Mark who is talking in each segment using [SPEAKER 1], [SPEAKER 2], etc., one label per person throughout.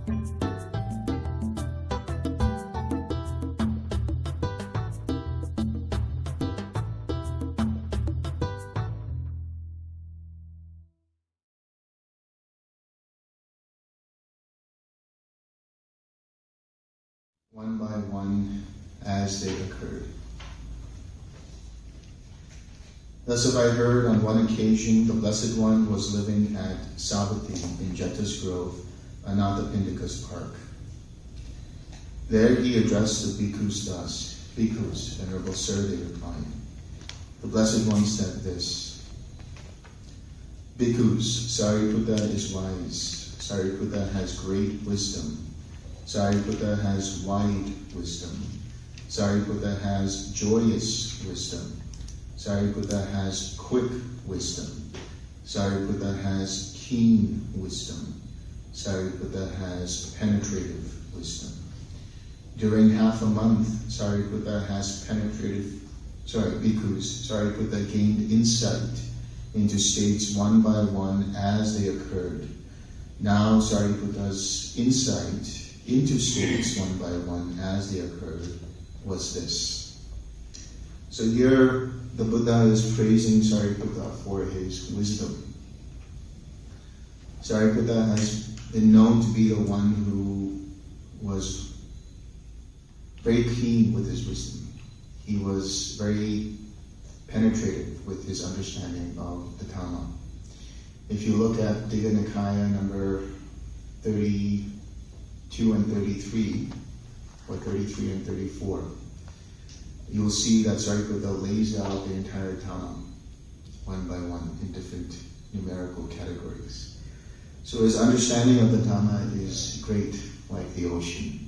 [SPEAKER 1] One by one as they occurred. Thus have I heard on one occasion the Blessed One was living at Savatthi in Jeta's Grove, Anathapindika's park. There he addressed the bhikkhus thus, "Bhikkhus, Venerable Sir," they replied. The Blessed One said this: "Bhikkhus, Sariputta is wise. Sariputta has great wisdom. Sariputta has wide wisdom. Sariputta has joyous wisdom. Sariputta has quick wisdom. Sariputta has keen wisdom. Sariputta has penetrative wisdom. During half a month, Sariputta bhikkhus, Sariputta gained insight into states one by one as they occurred. Now Sariputta's insight into states one by one as they occurred was this." So here the Buddha is praising Sariputta for his wisdom. Sariputta has been known to be the one who was very keen with his wisdom. He was very penetrative with his understanding of the Dhamma. If you look at Digha Nikaya number 32 and 33, or 33 and 34, you'll see that Sariputta lays out the entire Dhamma one by one in different numerical categories. So his understanding of the Dhamma is great, like the ocean.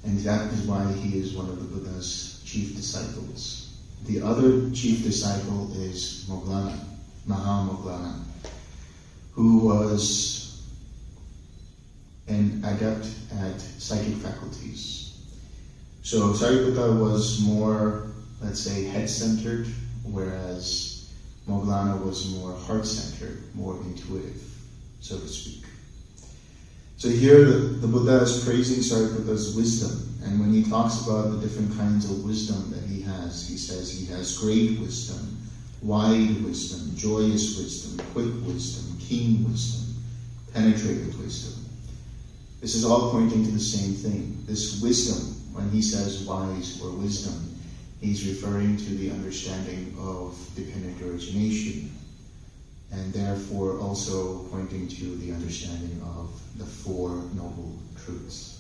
[SPEAKER 1] And that is why he is one of the Buddha's chief disciples. The other chief disciple is Moggallana, Mahamoggallana, who was an adept at psychic faculties. So Sariputta was more, let's say, head-centered, whereas Moggallana was more heart-centered, more intuitive, so to speak. So here the Buddha is praising Sariputta's wisdom, and when he talks about the different kinds of wisdom that he says he has great wisdom, wide wisdom, joyous wisdom, quick wisdom, keen wisdom, penetrative wisdom. This is all pointing to the same thing. This wisdom, when he says wise or wisdom, he's referring to the understanding of dependent origination, and therefore also pointing to the understanding of the Four Noble Truths.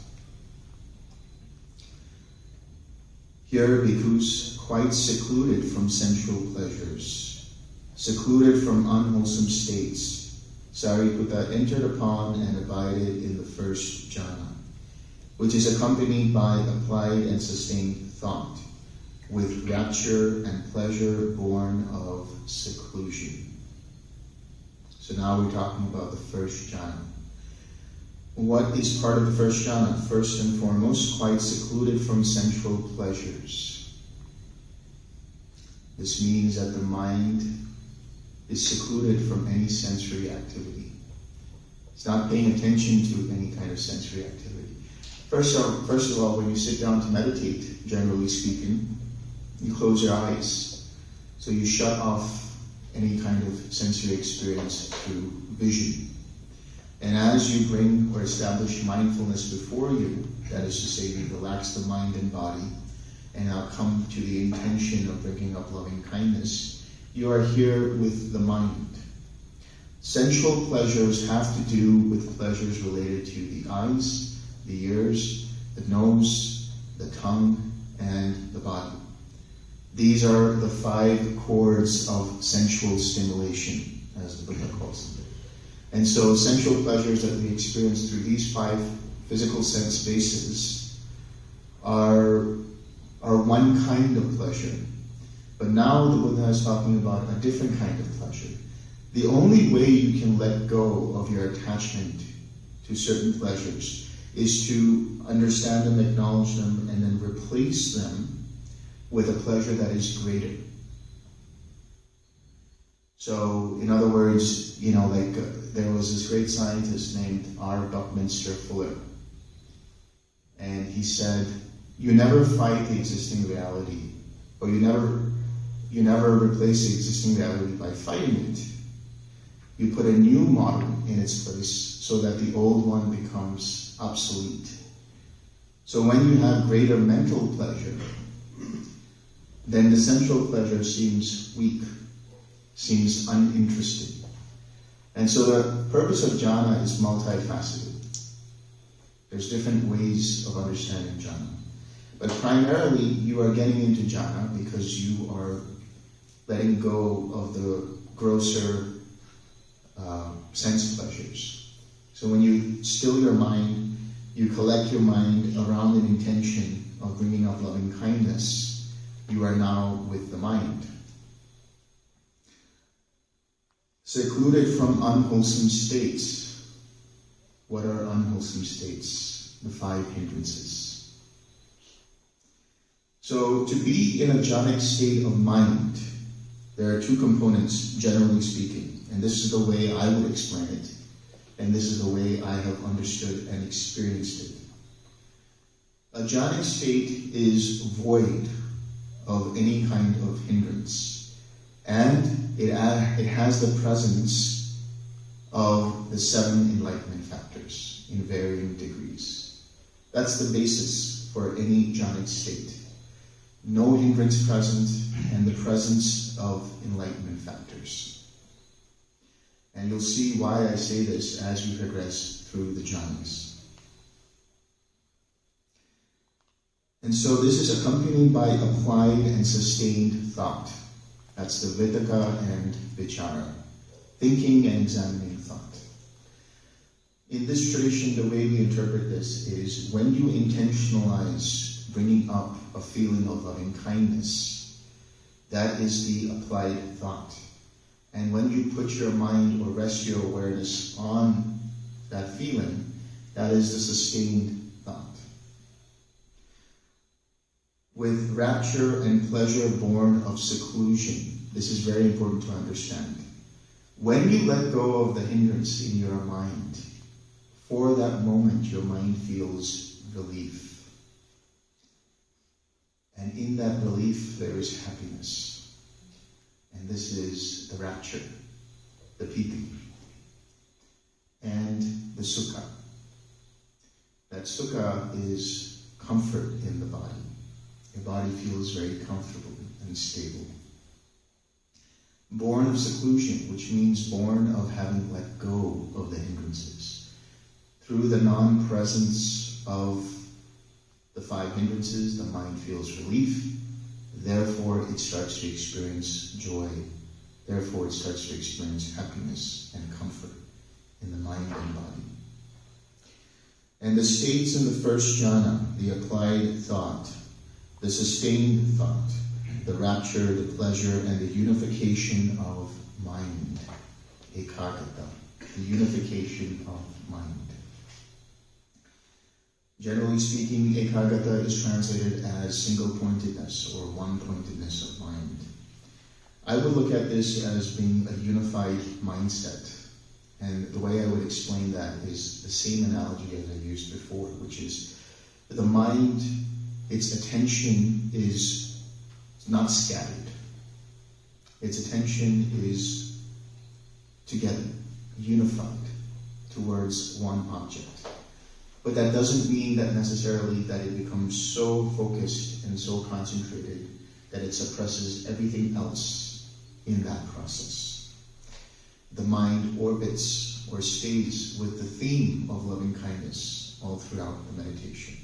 [SPEAKER 1] Here, bhikkhus, quite secluded from sensual pleasures, secluded from unwholesome states, Sariputta entered upon and abided in the first jhana, which is accompanied by applied and sustained thought, with rapture and pleasure born of seclusion. So now we're talking about the first jhana. What is part of the first jhana? First and foremost, quite secluded from sensual pleasures. This means that the mind is secluded from any sensory activity. It's not paying attention to any kind of sensory activity. First of all, when you sit down to meditate, generally speaking, you close your eyes. So you shut off any kind of sensory experience through vision. And as you bring or establish mindfulness before you, that is to say, you relax the mind and body, and now come to the intention of bringing up loving kindness, you are here with the mind. Sensual pleasures have to do with pleasures related to the eyes, the ears, the nose, the tongue, and the body. These are the 5 chords of sensual stimulation, as the Buddha calls them. And so sensual pleasures that we experience through these 5 physical sense bases are one kind of pleasure. But now the Buddha is talking about a different kind of pleasure. The only way you can let go of your attachment to certain pleasures is to understand them, acknowledge them, and then replace them with a pleasure that is greater. So, in other words, there was this great scientist named R. Buckminster Fuller. And he said, you never fight the existing reality, or you never replace the existing reality by fighting it. You put a new model in its place so that the old one becomes obsolete. So when you have greater mental pleasure, then the sensual pleasure seems weak, seems uninteresting. And so the purpose of jhana is multifaceted. There's different ways of understanding jhana. But primarily, you are getting into jhana because you are letting go of the grosser sense pleasures. So when you still your mind, you collect your mind around an intention of bringing up loving kindness, you are now with the mind. Secluded from unwholesome states. What are unwholesome states? The 5 hindrances. So to be in a jhanic state of mind, there are 2 components, generally speaking. And this is the way I would explain it. And this is the way I have understood and experienced it. A jhanic state is void of any kind of hindrance. And it has the presence of the 7 enlightenment factors in varying degrees. That's the basis for any jhanic state. No hindrance present, and the presence of enlightenment factors. And you'll see why I say this as we progress through the jhanas. And so this is accompanied by applied and sustained thought. That's the vitakka and vichara, thinking and examining thought. In this tradition, the way we interpret this is when you intentionalize bringing up a feeling of loving kindness, that is the applied thought. And when you put your mind or rest your awareness on that feeling, that is the sustained thought. With rapture and pleasure born of seclusion, this is very important to understand. When you let go of the hindrance in your mind, for that moment your mind feels relief. And in that relief there is happiness. And this is the rapture, the piti, and the sukha. That sukha is comfort in the body. Your body feels very comfortable and stable. Born of seclusion, which means born of having let go of the hindrances. Through the non-presence of the 5 hindrances, the mind feels relief. Therefore, it starts to experience joy. Therefore, it starts to experience happiness and comfort in the mind and body. And the states in the first jhana, the applied thought, the sustained thought, the rapture, the pleasure, and the unification of mind, ekaggata, the unification of mind. Generally speaking, ekaggata is translated as single-pointedness or one-pointedness of mind. I would look at this as being a unified mindset. And the way I would explain that is the same analogy as I used before, which is the mind, its attention is not scattered. Its attention is together, unified towards one object. But that doesn't mean that necessarily that it becomes so focused and so concentrated that it suppresses everything else in that process. The mind orbits or stays with the theme of loving kindness all throughout the meditation.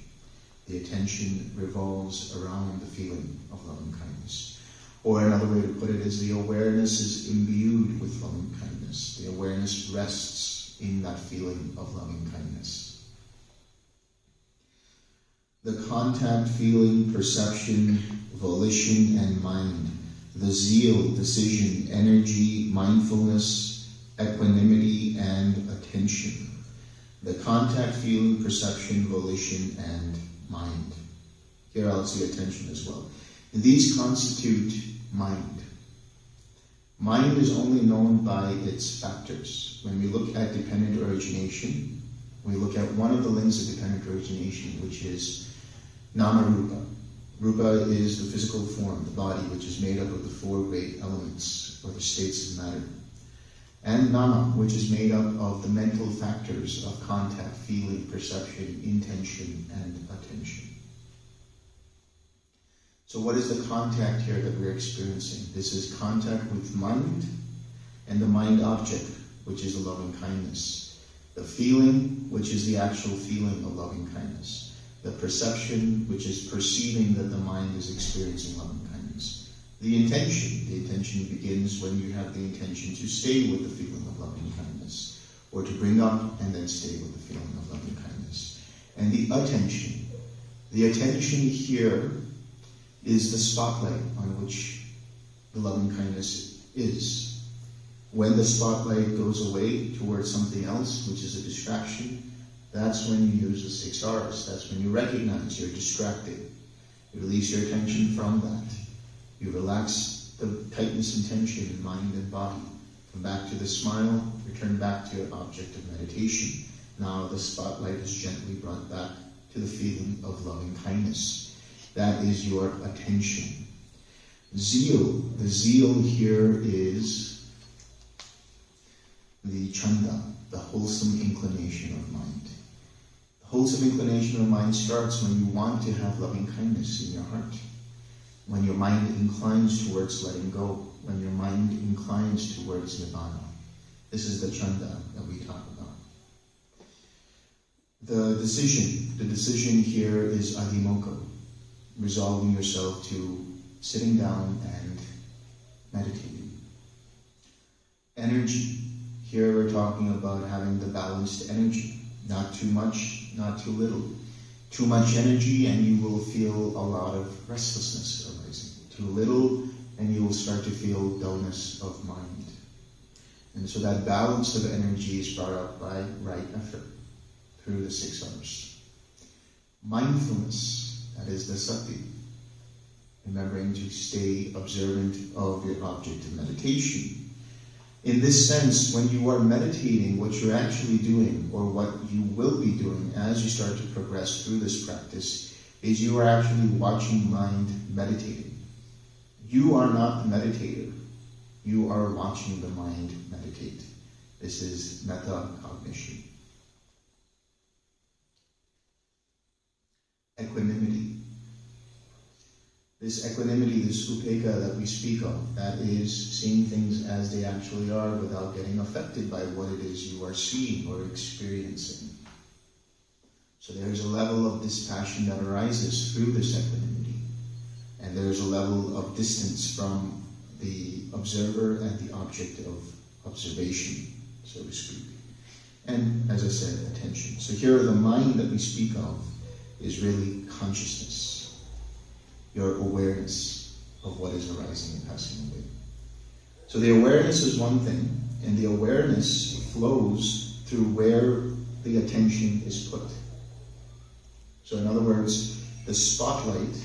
[SPEAKER 1] The attention revolves around the feeling of loving kindness. Or another way to put it is the awareness is imbued with loving kindness. The awareness rests in that feeling of loving kindness. The contact, feeling, perception, volition, and mind, the zeal, decision, energy, mindfulness, equanimity, and attention. The contact, feeling, perception, volition, and mind. Here I'll see attention as well. These constitute mind. Mind is only known by its factors. When we look at dependent origination, we look at one of the links of dependent origination, which is nama rupa. Rupa is the physical form, the body, which is made up of the four great elements, or the states of matter. And nama, which is made up of the mental factors of contact, feeling, perception, intention, and attention. So what is the contact here that we're experiencing? This is contact with mind and the mind object, which is a loving kindness. The feeling, which is the actual feeling of loving kindness. The perception, which is perceiving that the mind is experiencing loving kindness. The intention begins when you have the intention to stay with the feeling of loving kindness, or to bring up and then stay with the feeling of loving kindness. And the attention here is the spotlight on which the loving kindness is. When the spotlight goes away towards something else, which is a distraction, that's when you use the 6 R's. That's when you recognize you're distracted. You release your attention from that. You relax the tightness and tension in mind and body. Come back to the smile, return back to your object of meditation. Now the spotlight is gently brought back to the feeling of loving kindness. That is your attention. Zeal. The zeal here is the chanda, the wholesome inclination of mind. The wholesome inclination of mind starts when you want to have loving kindness in your heart. When your mind inclines towards letting go. When your mind inclines towards Nibbana. This is the chanda that we talk about. The decision here is adhimokkha. Resolving yourself to sitting down and meditating. Energy. Here we're talking about having the balanced energy. Not too much, not too little. Too much energy and you will feel a lot of restlessness arising. Too little and you will start to feel dullness of mind. And so that balance of energy is brought up by right effort through the 6 R's. Mindfulness. That is the sati. Remembering to stay observant of your object of meditation. In this sense, when you are meditating, what you're actually doing, or what you will be doing as you start to progress through this practice, is you are actually watching mind meditating. You are not the meditator. You are watching the mind meditate. This is metta cognition. Equanimity. This equanimity, this upekkha that we speak of, that is seeing things as they actually are without getting affected by what it is you are seeing or experiencing. So there's a level of dispassion that arises through this equanimity. And there's a level of distance from the observer and the object of observation, so to speak. And, as I said, attention. So here the mind that we speak of is really consciousness, your awareness of what is arising and passing away. So the awareness is one thing, and the awareness flows through where the attention is put. So in other words, the spotlight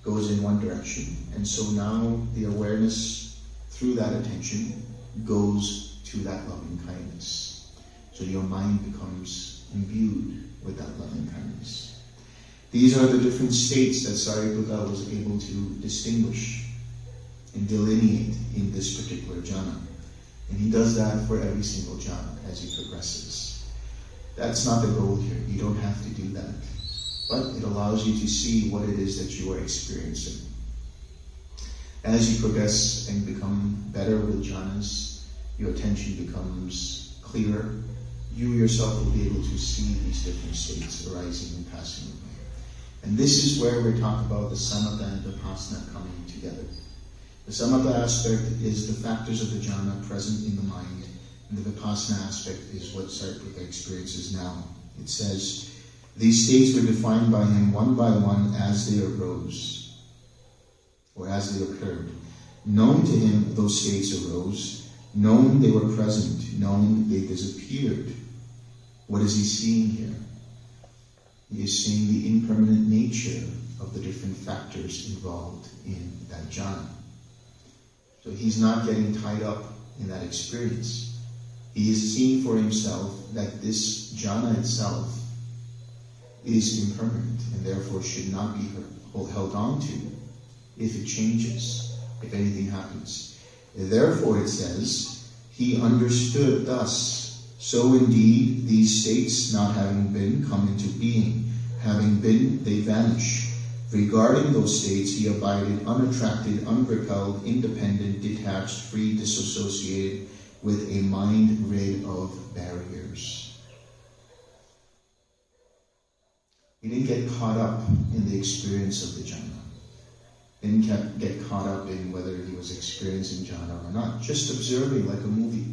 [SPEAKER 1] goes in one direction, and so now the awareness through that attention goes to that loving kindness. So your mind becomes imbued with that loving kindness. These are the different states that Sariputta was able to distinguish and delineate in this particular jhana. And he does that for every single jhana as he progresses. That's not the goal here. You don't have to do that. But it allows you to see what it is that you are experiencing. As you progress and become better with jhanas, your attention becomes clearer. You yourself will be able to see these different states arising and passing away. And this is where we talk about the samatha and vipassana coming together. The samatha aspect is the factors of the jhana present in the mind, and the vipassana aspect is what Sariputta experiences now. It says, these states were defined by him one by one as they arose, or as they occurred. Known to him, those states arose. Known they were present. Known they disappeared. What is he seeing here? He is seeing the impermanent nature of the different factors involved in that jhana. So he's not getting tied up in that experience. He is seeing for himself that this jhana itself is impermanent and therefore should not be held on to if it changes, if anything happens. Therefore, it says, he understood thus, so indeed these states not having been come into being, having been they vanish. Regarding those states, he abided unattracted, unrepelled, independent, detached, free, disassociated, with a mind rid of barriers. He didn't get caught up in the experience of the jhana. Didn't get caught up in whether he was experiencing jhana or not. Just observing like a movie.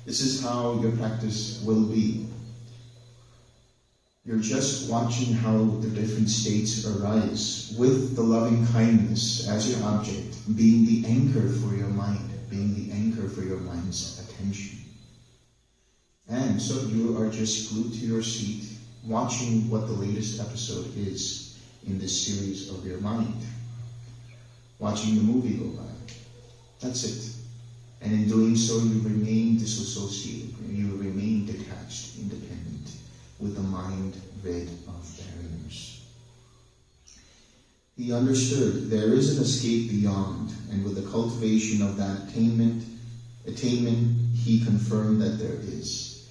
[SPEAKER 1] This is how your practice will be. You're just watching how the different states arise with the loving kindness as your object, being the anchor for your mind, being the anchor for your mind's attention. And so you are just glued to your seat, watching what the latest episode is in this series of your mind. Watching the movie go by. That's it. And in doing so, you remain disassociated, you remain detached, independent, with the mind rid of barriers. He understood there is an escape beyond, and with the cultivation of that attainment, he confirmed that there is.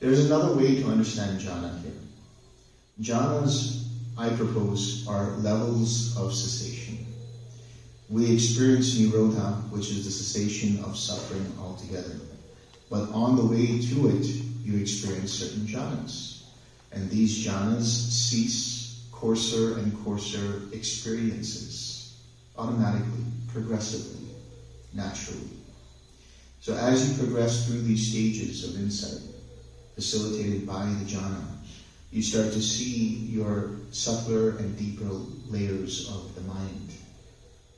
[SPEAKER 1] There's another way to understand jhana here. Jhanas, I propose, are levels of cessation. We experience nirodha, which is the cessation of suffering altogether. But on the way to it, you experience certain jhanas. And these jhanas cease coarser and coarser experiences, automatically, progressively, naturally. So as you progress through these stages of insight, facilitated by the jhana, you start to see your subtler and deeper layers of the mind,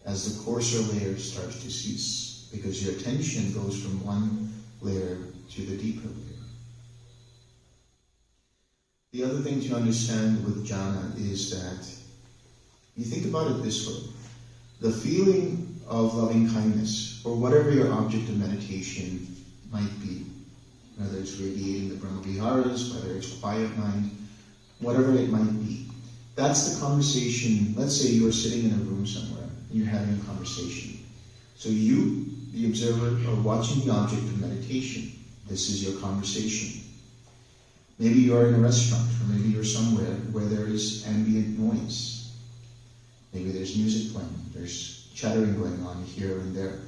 [SPEAKER 1] as the coarser layers start to cease, because your attention goes from one layer to the deeper layer. The other thing to understand with jhana is that, you think about it this way, the feeling of loving kindness, or whatever your object of meditation might be, whether it's radiating the Brahma-viharas, whether it's quiet mind, whatever it might be, that's the conversation. Let's say you're sitting in a room somewhere, and you're having a conversation. So you, the observer, are watching the object of meditation. This is your conversation. Maybe you're in a restaurant, or maybe you're somewhere where there is ambient noise. Maybe there's music playing, there's chattering going on here and there.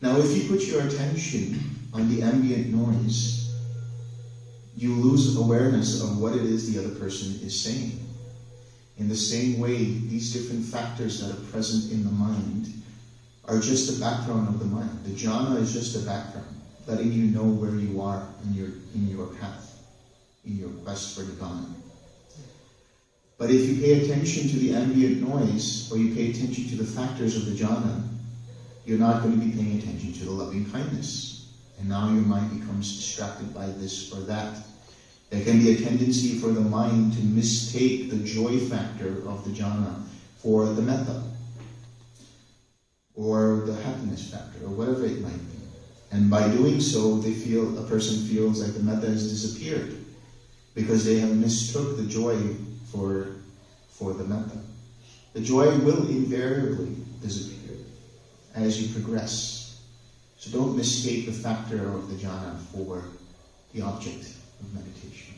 [SPEAKER 1] Now, if you put your attention on the ambient noise, you lose awareness of what it is the other person is saying. In the same way, these different factors that are present in the mind are just the background of the mind. The jhana is just a background, letting you know where you are in your path, in your quest for Nibbana. But if you pay attention to the ambient noise, or you pay attention to the factors of the jhana, you're not going to be paying attention to the loving kindness. And now your mind becomes distracted by this or that. There can be a tendency for the mind to mistake the joy factor of the jhana for the metta, or the happiness factor, or whatever it might be. And by doing so, a person feels like the metta has disappeared, because they have mistook the joy for the metta. The joy will invariably disappear as you progress. So don't mistake the factor of the jhana for the object of meditation.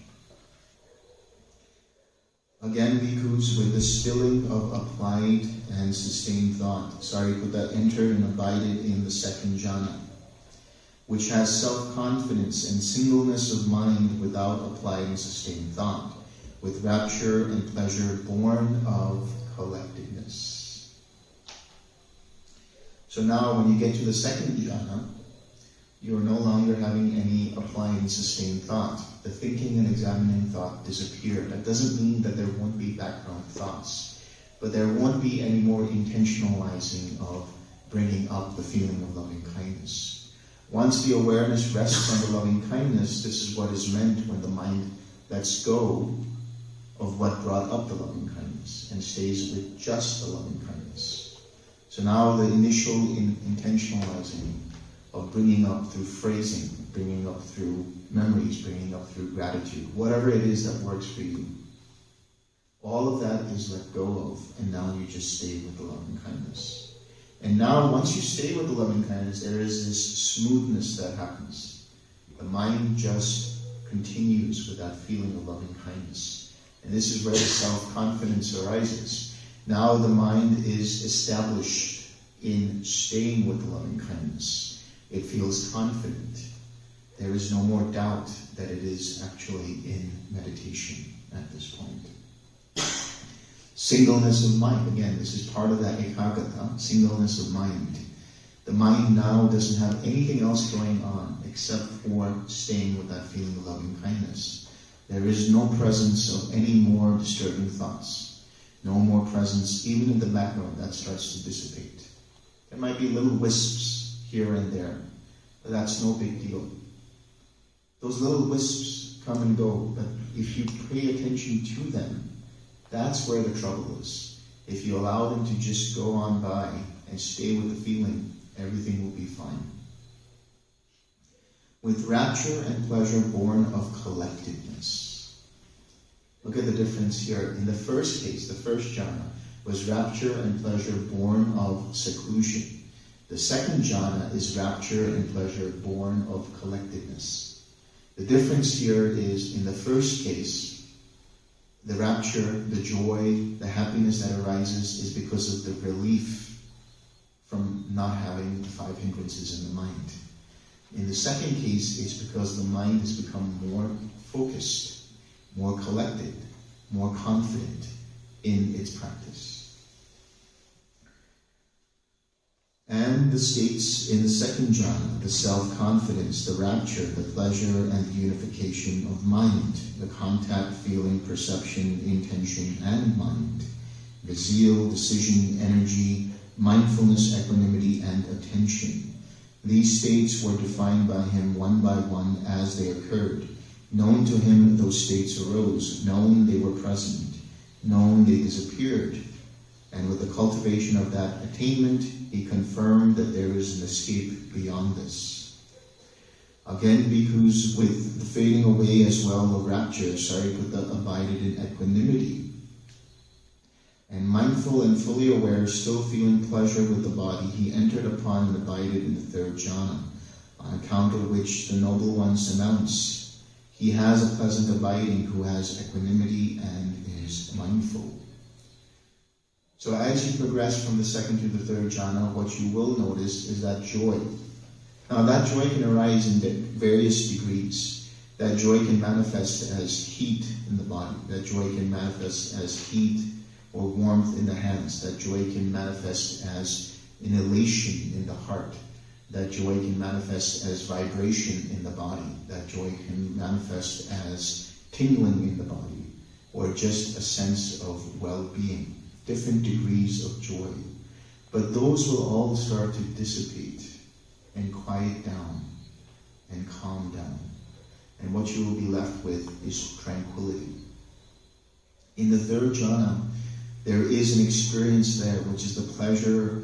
[SPEAKER 1] Again, bhikkhus, with the stilling of applied and sustained thought, Sariputta entered and abided in the second jhana, which has self-confidence and singleness of mind without applied and sustained thought, with rapture and pleasure born of collectedness. So now when you get to the second jhana, you are no longer having any applied and sustained thought. The thinking and examining thought disappear. That doesn't mean that there won't be background thoughts, but there won't be any more intentionalizing of bringing up the feeling of loving kindness. Once the awareness rests on the loving kindness, this is what is meant when the mind lets go of what brought up the loving kindness and stays with just the loving kindness. So now the initial intentionalizing of bringing up through phrasing, bringing up through memories, bringing up through gratitude, whatever it is that works for you, all of that is let go of, and now you just stay with the loving kindness. And now, once you stay with the loving kindness, there is this smoothness that happens. The mind just continues with that feeling of loving kindness. And this is where the self-confidence arises. Now the mind is established in staying with the loving kindness. It feels confident. There is no more doubt that it is actually in meditation at this point. Singleness of mind. Again, this is part of that ekagata, singleness of mind. The mind now doesn't have anything else going on except for staying with that feeling of loving kindness. There is no presence of any more disturbing thoughts. No more presence, even in the background, that starts to dissipate. There might be little wisps here and there, but that's no big deal. Those little wisps come and go, but if you pay attention to them, that's where the trouble is. If you allow them to just go on by and stay with the feeling, everything will be fine. With rapture and pleasure born of collectedness. Look at the difference here. In the first case, the first jhana, was rapture and pleasure born of seclusion. The second jhana is rapture and pleasure born of collectedness. The difference here is, in the first case, the rapture, the joy, the happiness that arises is because of the relief from not having the five hindrances in the mind. In the second case, it's because the mind has become more focused, more collected, more confident in its practice. And the states in the second jhana, the self-confidence, the rapture, the pleasure, and the unification of mind, the contact, feeling, perception, intention, and mind, the zeal, decision, energy, mindfulness, equanimity, and attention. These states were defined by him one by one as they occurred. Known to him, those states arose. Known, they were present. Known, they disappeared. And with the cultivation of that attainment, he confirmed that there is an escape beyond this. Again, bhikkhus, with the fading away as well of rapture, Sariputta abided in equanimity. And mindful and fully aware, still feeling pleasure with the body, he entered upon and abided in the third jhana, on account of which the noble ones announce, he has a pleasant abiding who has equanimity and is mindful. So as you progress from the second to the third jhana, what you will notice is that joy. Now that joy can arise in various degrees. That joy can manifest as heat in the body. That joy can manifest as heat or warmth in the hands. That joy can manifest as an elation in the heart. That joy can manifest as vibration in the body. That joy can manifest as tingling in the body, or just a sense of well-being. Different degrees of joy. But those will all start to dissipate and quiet down and calm down. And what you will be left with is tranquility. In the third jhana, there is an experience there, which is the pleasure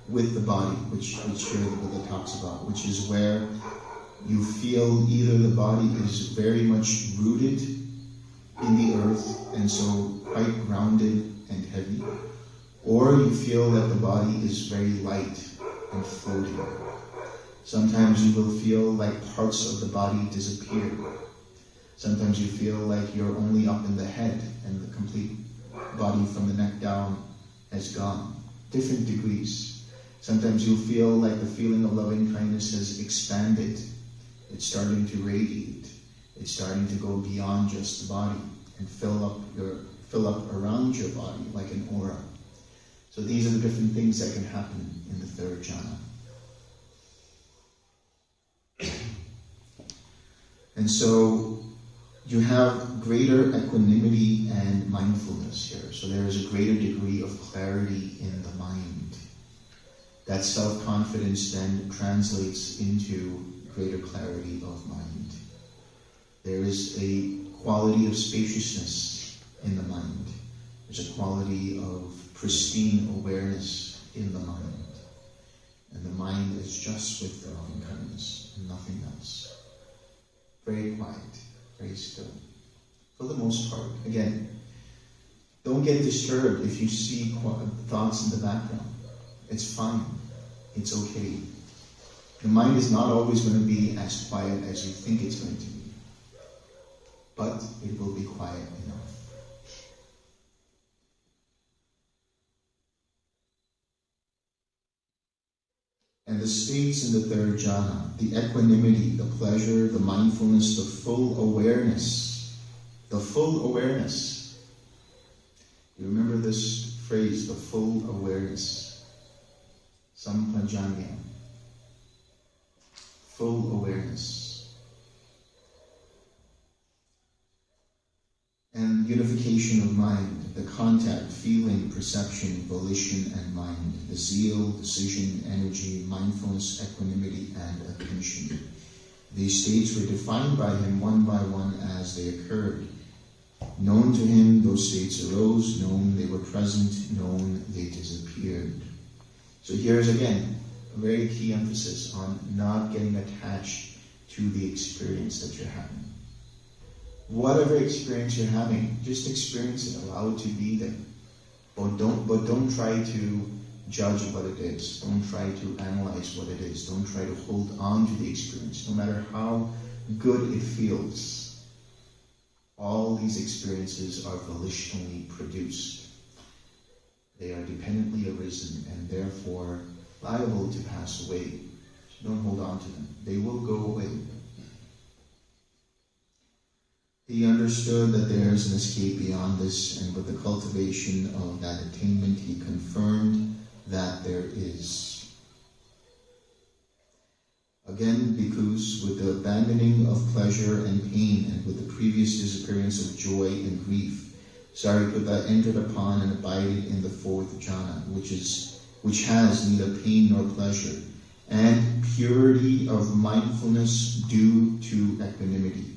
[SPEAKER 1] with the body, which here the Buddha talks about, which is where you feel either the body is very much rooted in the earth, and so quite grounded and heavy, or you feel that the body is very light and floating. Sometimes you will feel like parts of the body disappear. Sometimes you feel like you're only up in the head and the complete body from the neck down has gone. Different degrees. Sometimes you'll feel like the feeling of loving kindness has expanded. It's starting to radiate. It's starting to go beyond just the body and fill up around your body like an aura. So these are the different things that can happen in the third jhana. And so you have greater equanimity and mindfulness here. So there is a greater degree of clarity in the mind. That self-confidence then translates into greater clarity of mind. There is a quality of spaciousness in the mind. There's a quality of pristine awareness in the mind. And the mind is just with the loving kindness and nothing else. Very quiet, very still. For the most part. Again, don't get disturbed if you see thoughts in the background. It's fine. It's okay. The mind is not always going to be as quiet as you think it's going to be. But it will be quiet enough. And the states in the third jhana, the equanimity, the pleasure, the mindfulness, the full awareness. The full awareness. You remember this phrase, the full awareness. Sampajanya. Full awareness. And unification of mind, the contact, feeling, perception, volition, and mind, the zeal, decision, energy, mindfulness, equanimity, and attention. These states were defined by him one by one as they occurred. Known to him, those states arose. Known, they were present. Known, they disappeared. So here's again a very key emphasis on not getting attached to the experience that you're having. Whatever experience you're having, just experience it, allow it to be there. But don't try to judge what it is. Don't try to analyze what it is. Don't try to hold on to the experience, no matter how good it feels. All these experiences are volitionally produced. They are dependently arisen and therefore liable to pass away. So don't hold on to them. They will go away. He understood that there is an escape beyond this, and with the cultivation of that attainment, he confirmed that there is. Again, bhikkhus, with the abandoning of pleasure and pain, and with the previous disappearance of joy and grief, Sariputta entered upon and abided in the fourth jhana, which has neither pain nor pleasure, and purity of mindfulness due to equanimity.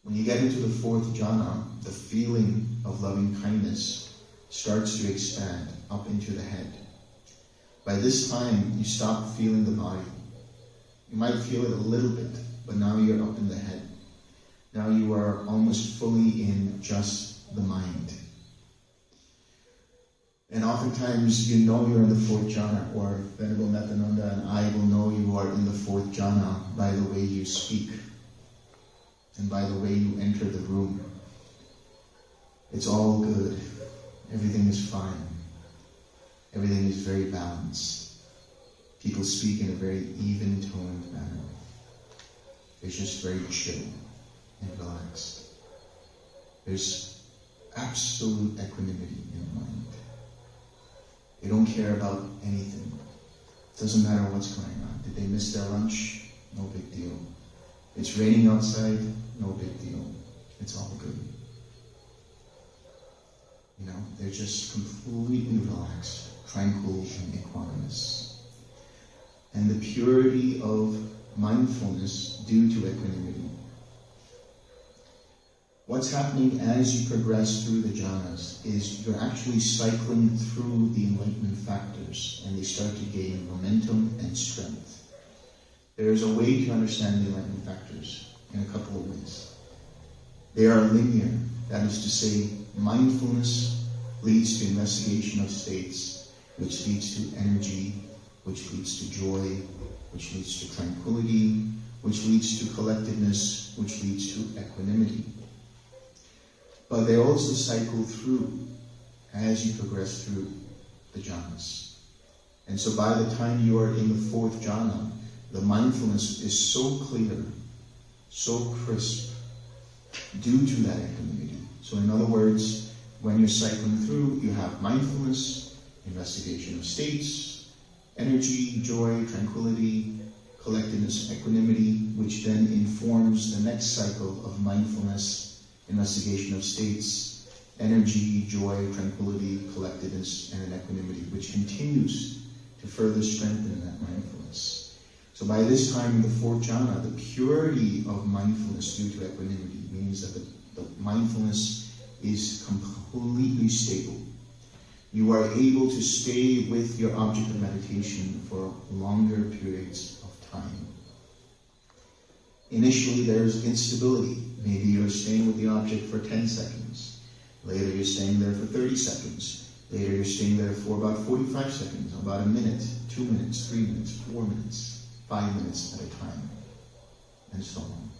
[SPEAKER 1] When you get into the fourth jhana, the feeling of loving kindness starts to expand up into the head. By this time, you stop feeling the body. You might feel it a little bit, but now you're up in the head. Now you are almost fully in just the mind. And oftentimes you know you're in the fourth jhana, or Venerable Mettananda and I will know you are in the fourth jhana by the way you speak and by the way you enter the room. It's all good. Everything is fine. Everything is very balanced. People speak in a very even-toned manner. It's just very chill and relaxed. There's absolute equanimity in the mind. They don't care about anything. It doesn't matter what's going on. Did they miss their lunch? No big deal. It's raining outside? No big deal. It's all good. You know, they're just completely relaxed, tranquil, and equanimous. And the purity of mindfulness due to equanimity. What's happening as you progress through the jhanas is you're actually cycling through the enlightenment factors, and they start to gain momentum and strength. There's a way to understand the enlightenment factors in a couple of ways. They are linear. That is to say, mindfulness leads to investigation of states, which leads to energy, which leads to joy, which leads to tranquility, which leads to collectedness, which leads to equanimity. But they also cycle through as you progress through the jhanas. And so by the time you are in the fourth jhana, the mindfulness is so clear, so crisp, due to that equanimity. So in other words, when you're cycling through, you have mindfulness, investigation of states, energy, joy, tranquility, collectedness, equanimity, which then informs the next cycle of mindfulness, investigation of states, energy, joy, tranquility, collectedness, and equanimity, which continues to further strengthen that mindfulness. So by this time in the fourth jhana, the purity of mindfulness due to equanimity means that the mindfulness is completely stable. you are able to stay with your object of meditation for longer periods of time. Initially, there's instability. Maybe you're staying with the object for 10 seconds. Later, you're staying there for 30 seconds. Later, you're staying there for about 45 seconds, about a minute, 2 minutes, 3 minutes, 4 minutes, 5 minutes at a time, and so on.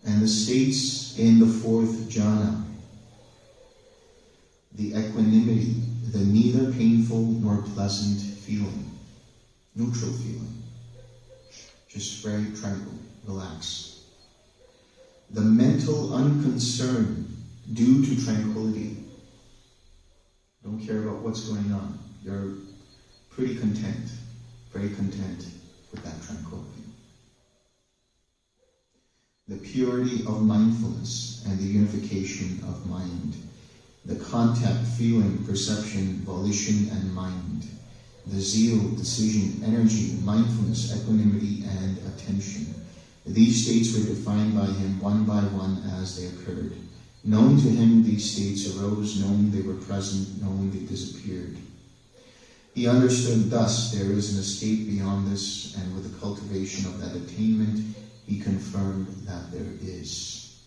[SPEAKER 1] And the states in the fourth jhana, the equanimity, the neither painful nor pleasant feeling, neutral feeling, just very tranquil, relaxed. The mental unconcern due to tranquility. Don't care about what's going on. You're pretty content, very content with that tranquility. The purity of mindfulness and the unification of mind. The contact, feeling, perception, volition, and mind. The zeal, decision, energy, mindfulness, equanimity, and attention. These states were defined by him one by one as they occurred. Known to him, these states arose, knowing they were present, knowing they disappeared. He understood thus there is an estate beyond this, and with the cultivation of that attainment, he confirmed that there is.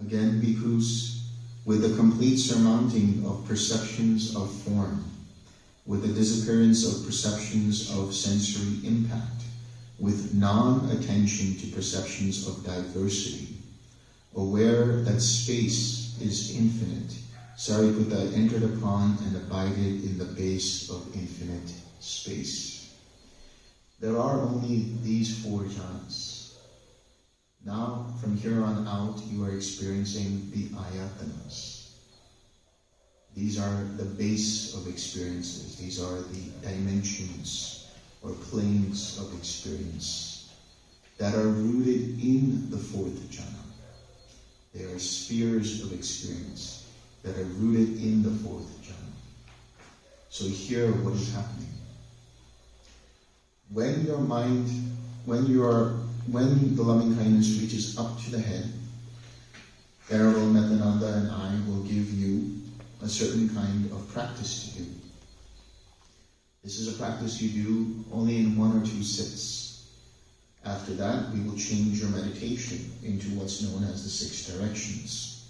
[SPEAKER 1] Again, bhikkhus, with the complete surmounting of perceptions of form, with the disappearance of perceptions of sensory impact, with non-attention to perceptions of diversity, aware that space is infinite, Sariputta entered upon and abided in the base of infinite space. There are only these four jhanas. Now, from here on out, you are experiencing the ayatanas. These are the base of experiences. These are the dimensions or planes of experience that are rooted in the fourth jhana. They are spheres of experience that are rooted in the fourth jhana. So hear what is happening. When your mind, when the loving kindness reaches up to the head, Venerable Mettananda and I will give you a certain kind of practice to do. This is a practice you do only in 1 or 2 sits. After that, we will change your meditation into what's known as the 6 directions.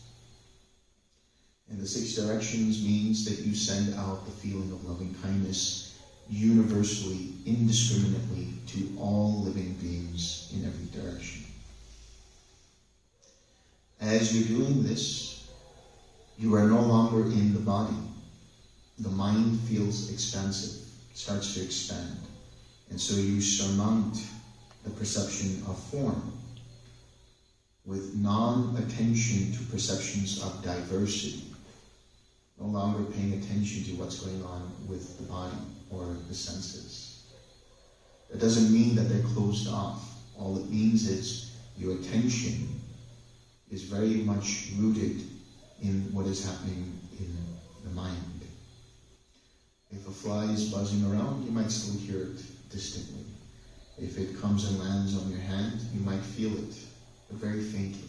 [SPEAKER 1] And the 6 directions means that you send out the feeling of loving kindness universally, indiscriminately to all living beings in every direction. As you're doing this, you are no longer in the body. The mind feels expansive, starts to expand. And so you surmount the perception of form with non-attention to perceptions of diversity, no longer paying attention to what's going on with the body or the senses. That doesn't mean that they're closed off. All it means is your attention is very much rooted in what is happening in the mind. If a fly is buzzing around, you might still hear it distantly. If it comes and lands on your hand, you might feel it, but very faintly.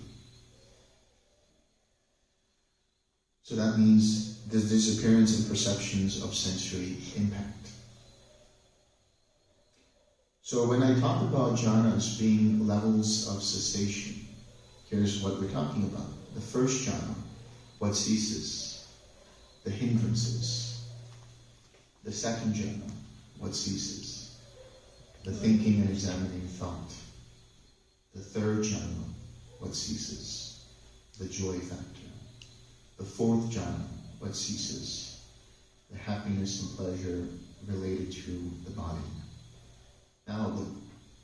[SPEAKER 1] So that means the disappearance in perceptions of sensory impact. So when I talk about jhanas being levels of cessation, here's what we're talking about. The first jhana, what ceases? The hindrances. The second jhana, what ceases? The thinking and examining thought. The third jhana, what ceases? The joy factor. The fourth jhana, what ceases? The happiness and pleasure related to the body. Now,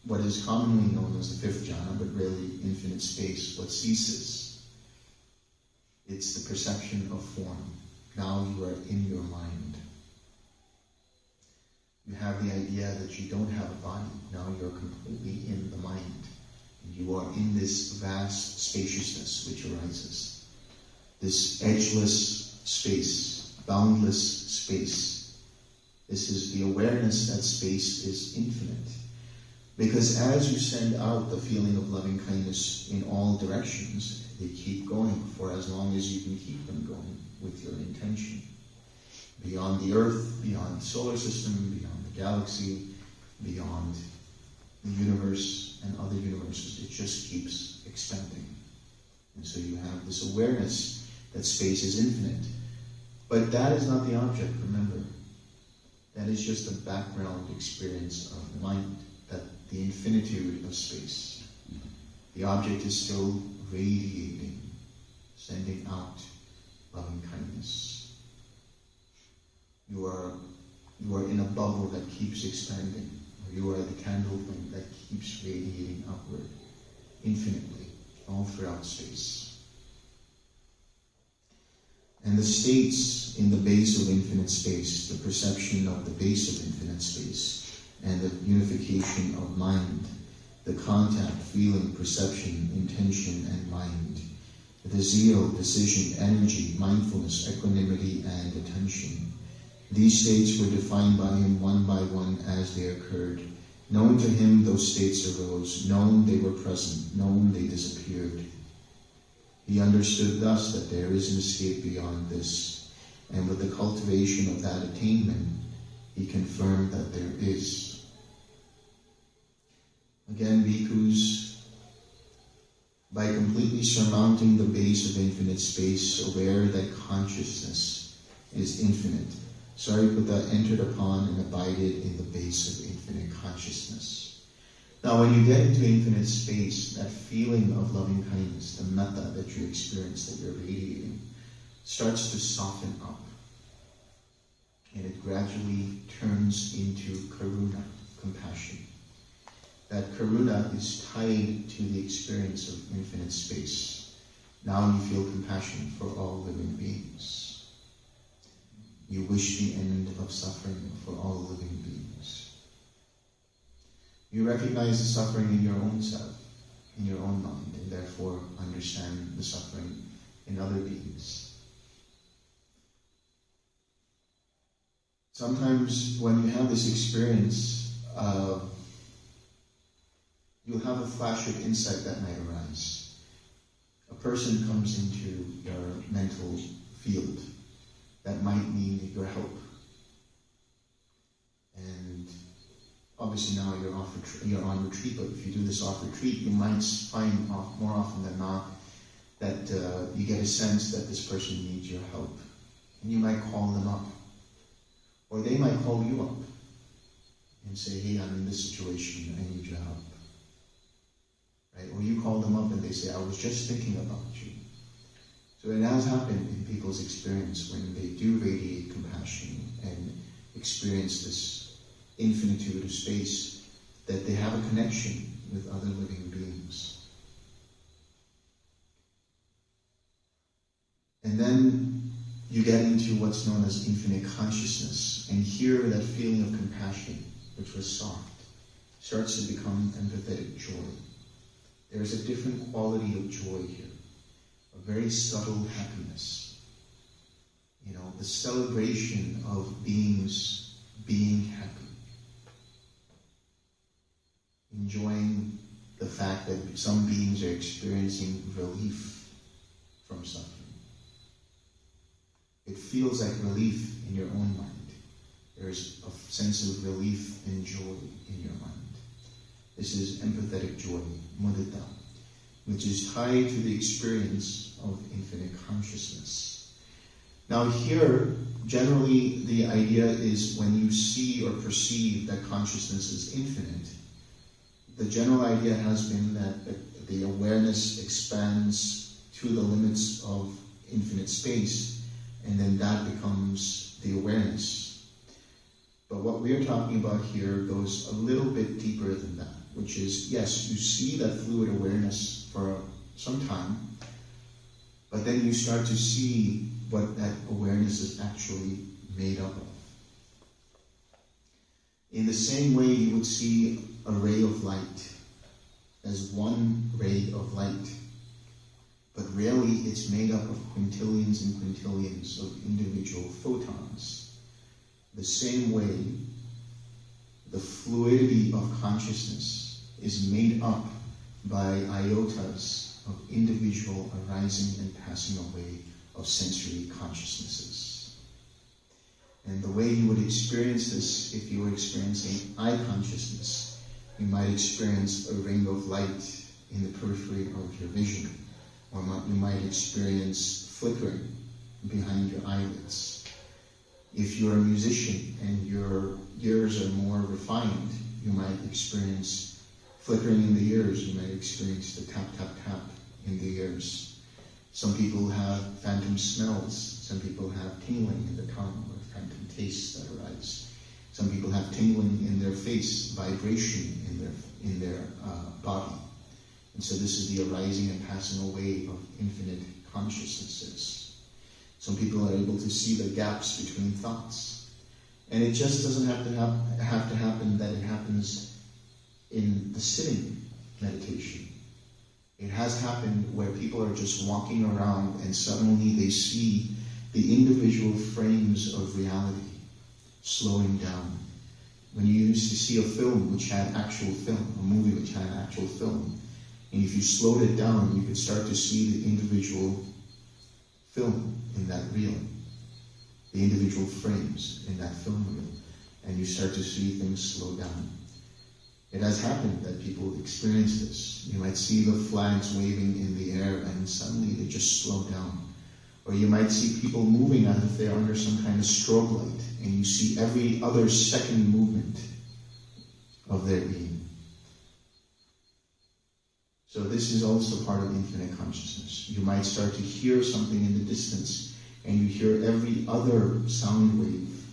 [SPEAKER 1] what is commonly known as the fifth jhana, but really infinite space, what ceases? It's the perception of form. Now you are in your mind. You have the idea that you don't have a body. Now you're completely in the mind. And you are in this vast spaciousness which arises. This edgeless space, boundless space. This is the awareness that space is infinite. Because as you send out the feeling of loving kindness in all directions, they keep going for as long as you can keep them going with your intention. Beyond the earth, beyond the solar system, beyond the galaxy, beyond the universe and other universes, it just keeps expanding. And so you have this awareness that space is infinite. But that is not the object, remember. That is just a background experience of the mind, that the infinitude of space. The object is still radiating, sending out loving kindness. You are in a bubble that keeps expanding. Or you are the candle flame that keeps radiating upward, infinitely, all throughout space. And the states in the base of infinite space, the perception of the base of infinite space, and the unification of mind, the contact, feeling, perception, intention, and mind, the zeal, decision, energy, mindfulness, equanimity, and attention. These states were defined by him one by one as they occurred. Known to him, those states arose. Known, they were present. Known, they disappeared. He understood thus that there is an escape beyond this, and with the cultivation of that attainment, he confirmed that there is. Again, bhikkhus, by completely surmounting the base of infinite space, aware that consciousness is infinite, Sariputta entered upon and abided in the base of infinite consciousness. Now, when you get into infinite space, that feeling of loving kindness, the metta that you experience, that you're radiating, starts to soften up. And it gradually turns into karuna, compassion. That karuna is tied to the experience of infinite space. Now you feel compassion for all living beings. You wish the end of suffering for all living beings. You recognize the suffering in your own self, in your own mind, and therefore understand the suffering in other beings. Sometimes when you have this experience, you'll have a flash of insight that might arise. A person comes into your mental field that might need your help. And obviously now you're on retreat, but if you do this off retreat, you might find more often than not that you get a sense that this person needs your help. And you might call them up. Or they might call you up and say, hey, I'm in this situation, I need your help. Right? Or you call them up and they say, I was just thinking about you. So it has happened in people's experience when they do radiate compassion and experience this infinitude of space, that they have a connection with other living beings. And then you get into what's known as infinite consciousness, and here that feeling of compassion, which was soft, starts to become empathetic joy. There is a different quality of joy here, a very subtle happiness. You know, the celebration of beings being happy. Enjoying the fact that some beings are experiencing relief from suffering. It feels like relief in your own mind. There's a sense of relief and joy in your mind. This is empathetic joy, mudita, which is tied to the experience of infinite consciousness. Now here, generally the idea is when you see or perceive that consciousness is infinite, the general idea has been that the awareness expands to the limits of infinite space, and then that becomes the awareness. But what we're talking about here goes a little bit deeper than that, which is, yes, you see that fluid awareness for some time, but then you start to see what that awareness is actually made up of. In the same way you would see a ray of light as one ray of light, but really it's made up of quintillions and quintillions of individual photons. The same way, the fluidity of consciousness is made up by iotas of individual arising and passing away of sensory consciousnesses. And the way you would experience this, if you were experiencing eye consciousness, you might experience a ring of light in the periphery of your vision, or you might experience flickering behind your eyelids. If you're a musician and your ears are more refined, you might experience flickering in the ears. You might experience the tap, tap, tap in the ears. Some people have phantom smells. Some people have tingling in the tongue, or phantom tastes that arise. Some people have tingling in their face, vibration in their body. And so this is the arising and passing away of infinite consciousnesses. Some people are able to see the gaps between thoughts. And it just doesn't have to happen that it happens in the sitting meditation. It has happened where people are just walking around and suddenly they see the individual frames of reality slowing down. When you used to see a film which had actual film, a movie which had actual film, and if you slowed it down, you could start to see the individual film in that reel, the individual frames in that film reel, and you start to see things slow down. It has happened that people experience this. You might see the flags waving in the air and suddenly they just slow down. Or you might see people moving as if they're under some kind of strobe light, and you see every other second movement of their being. So this is also part of infinite consciousness. You might start to hear something in the distance, and you hear every other sound wave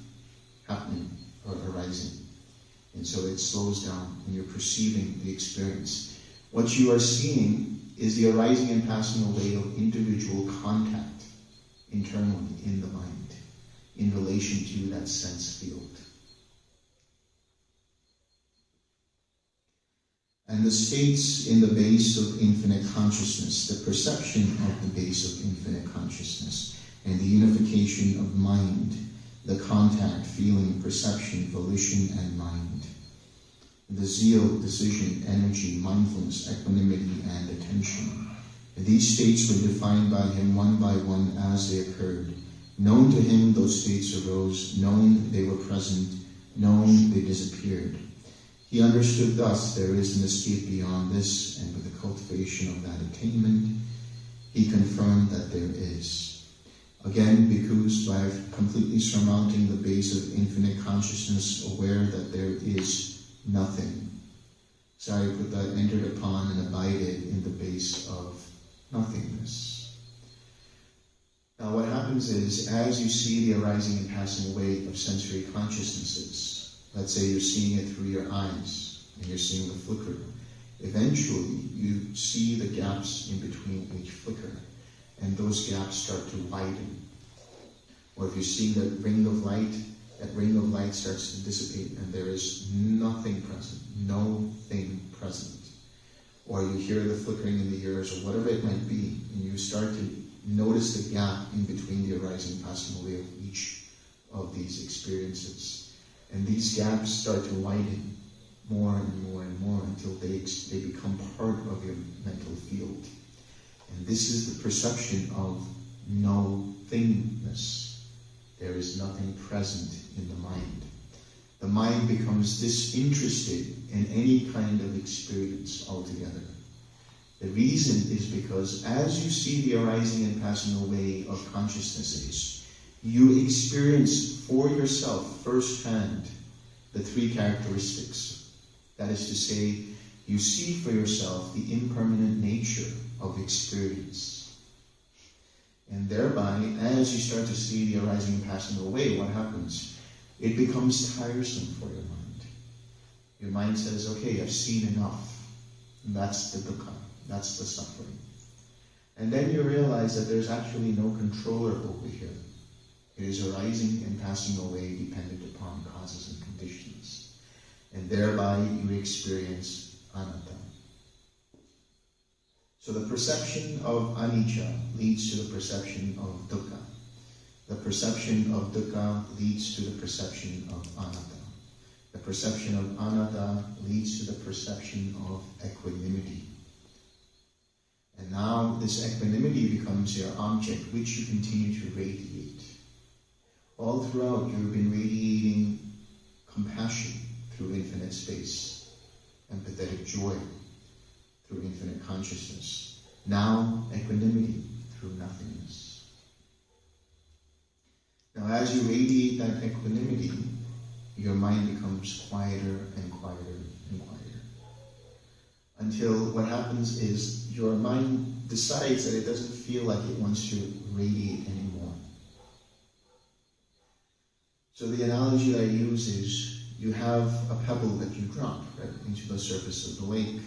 [SPEAKER 1] happening or arising. And so it slows down, and you're perceiving the experience. What you are seeing is the arising and passing away of individual contact internally in the mind, in relation to that sense field. And the states in the base of infinite consciousness, the perception of the base of infinite consciousness, and the unification of mind, the contact, feeling, perception, volition, and mind. The zeal, decision, energy, mindfulness, equanimity, and attention. These states were defined by him one by one as they occurred. Known to him, those states arose. Known, they were present. Known, they disappeared. He understood thus, there is an escape beyond this, and with the cultivation of that attainment, he confirmed that there is. Again, bhikkhus, by completely surmounting the base of infinite consciousness, aware that there is nothing, Sariputta entered upon and abided in the base of nothingness. Now what happens is, as you see the arising and passing away of sensory consciousnesses, let's say you're seeing it through your eyes, and you're seeing the flicker, eventually you see the gaps in between each flicker, and those gaps start to widen. Or if you see the ring of light, that ring of light starts to dissipate, and there is nothing present, no thing present. Or you hear the flickering in the ears, or whatever it might be, and you start to notice the gap in between the arising and passing away of each of these experiences. And these gaps start to widen more and more and more until they become part of your mental field. And this is the perception of no thingness. There is nothing present in the mind. The mind becomes disinterested in any kind of experience altogether. The reason is because as you see the arising and passing away of consciousnesses, you experience for yourself firsthand the three characteristics. That is to say, you see for yourself the impermanent nature of experience. And thereby, as you start to see the arising and passing away, what happens? It becomes tiresome for your mind. Your mind says, okay, I've seen enough. And that's the dukkha, that's the suffering. And then you realize that there's actually no controller over here. It is arising and passing away dependent upon causes and conditions. And thereby you experience anatta. So the perception of anicca leads to the perception of dukkha. The perception of dukkha leads to the perception of anatta. The perception of anatta leads to the perception of equanimity. And now this equanimity becomes your object, which you continue to radiate. All throughout, you've been radiating compassion through infinite space, empathetic joy through infinite consciousness. Now, equanimity through nothingness. Now, as you radiate that equanimity, your mind becomes quieter and quieter and quieter. Until what happens is your mind decides that it doesn't feel like it wants to radiate anymore. So the analogy that I use is you have a pebble that you drop right into the surface of the lake,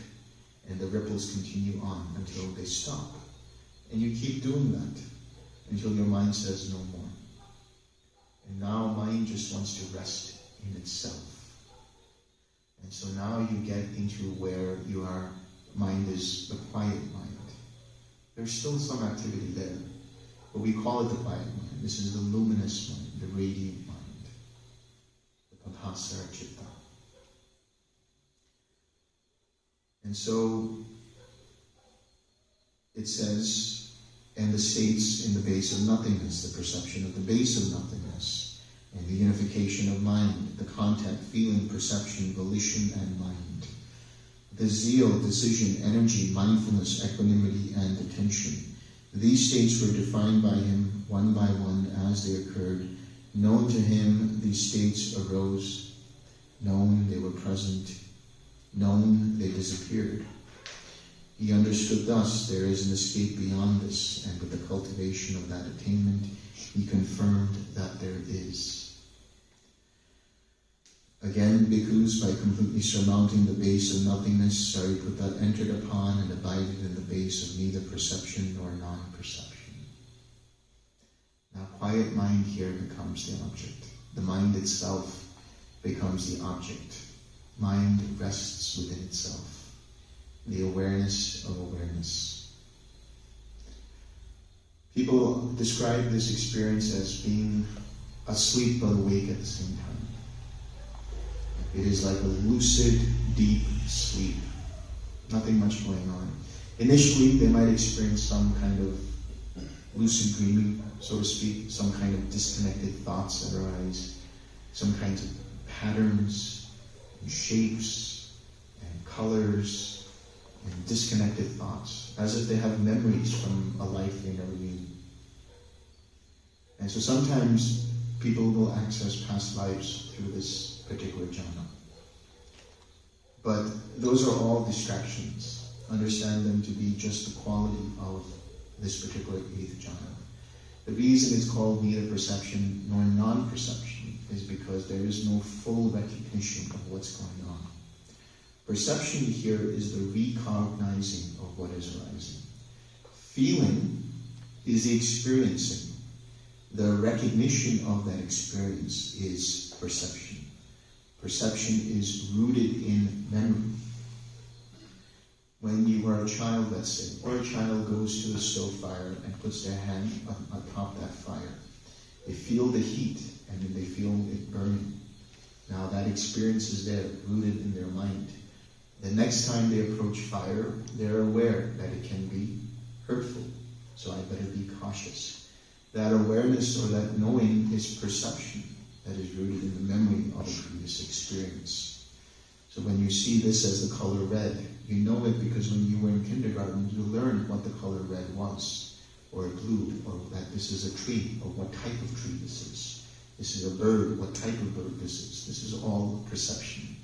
[SPEAKER 1] and the ripples continue on until they stop. And you keep doing that until your mind says no more. And now mind just wants to rest in itself. And so now you get into where your mind is the quiet mind. There's still some activity there, but we call it the quiet mind. This is the luminous mind, the radiant mind, the papasara citta. And so it says, and the states in the base of nothingness, the perception of the base of nothingness, and the unification of mind, the contact, feeling, perception, volition, and mind. The zeal, decision, energy, mindfulness, equanimity, and attention. These states were defined by him one by one as they occurred. Known to him, these states arose. Known, they were present. Known, they disappeared. He understood thus, there is an escape beyond this, and with the cultivation of that attainment, he confirmed that there is. Again, bhikkhus, by completely surmounting the base of nothingness, Sariputta entered upon and abided in the base of neither perception nor non-perception. Now, quiet mind here becomes the object. The mind itself becomes the object. Mind rests within itself. The awareness of awareness. People describe this experience as being asleep but awake at the same time. It is like a lucid, deep sleep. Nothing much going on. Initially, they might experience some kind of lucid dreaming, so to speak, some kind of disconnected thoughts that arise, some kinds of patterns and shapes and colors and disconnected thoughts, as if they have memories from a life they never knew. And so sometimes people will access past lives through this particular jhana. But those are all distractions. Understand them to be just the quality of this particular eighth jhana. The reason it's called neither perception nor non-perception is because there is no full recognition of what's going on. Perception here is the recognizing of what is arising. Feeling is the experiencing. The recognition of that experience is perception. Perception is rooted in memory. When you are a child, let's say, or a child goes to the stove fire and puts their hand atop that fire, they feel the heat and then they feel it burning. Now that experience is there, rooted in their mind. The next time they approach fire, they're aware that it can be hurtful, so I better be cautious. That awareness or that knowing is perception that is rooted in the memory of a previous experience. So when you see this as the color red, you know it because when you were in kindergarten, you learned what the color red was, or blue, or that this is a tree, or what type of tree this is. This is a bird, what type of bird this is. This is all perception.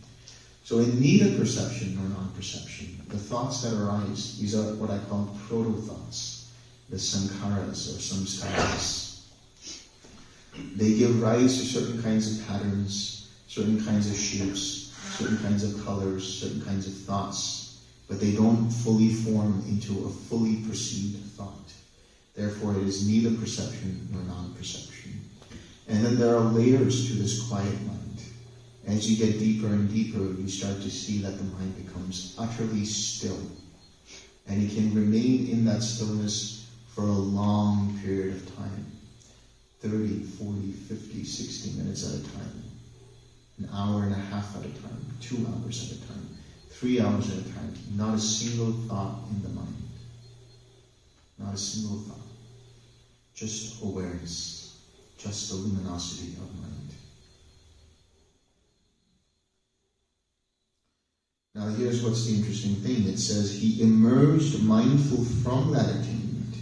[SPEAKER 1] So in neither perception nor non-perception, the thoughts that arise, these are what I call proto-thoughts, the sankharas or samskaras. They give rise to certain kinds of patterns, certain kinds of shapes, certain kinds of colors, certain kinds of thoughts, but they don't fully form into a fully perceived thought. Therefore, it is neither perception nor non-perception. And then there are layers to this quiet mind. As you get deeper and deeper, you start to see that the mind becomes utterly still. And it can remain in that stillness for a long period of time. 30, 40, 50, 60 minutes at a time. an hour and a half at a time, 2 hours at a time, 3 hours at a time, not a single thought in the mind. Not a single thought. Just awareness. Just the luminosity of mind. Now here's what's the interesting thing. It says he emerged mindful from that attainment.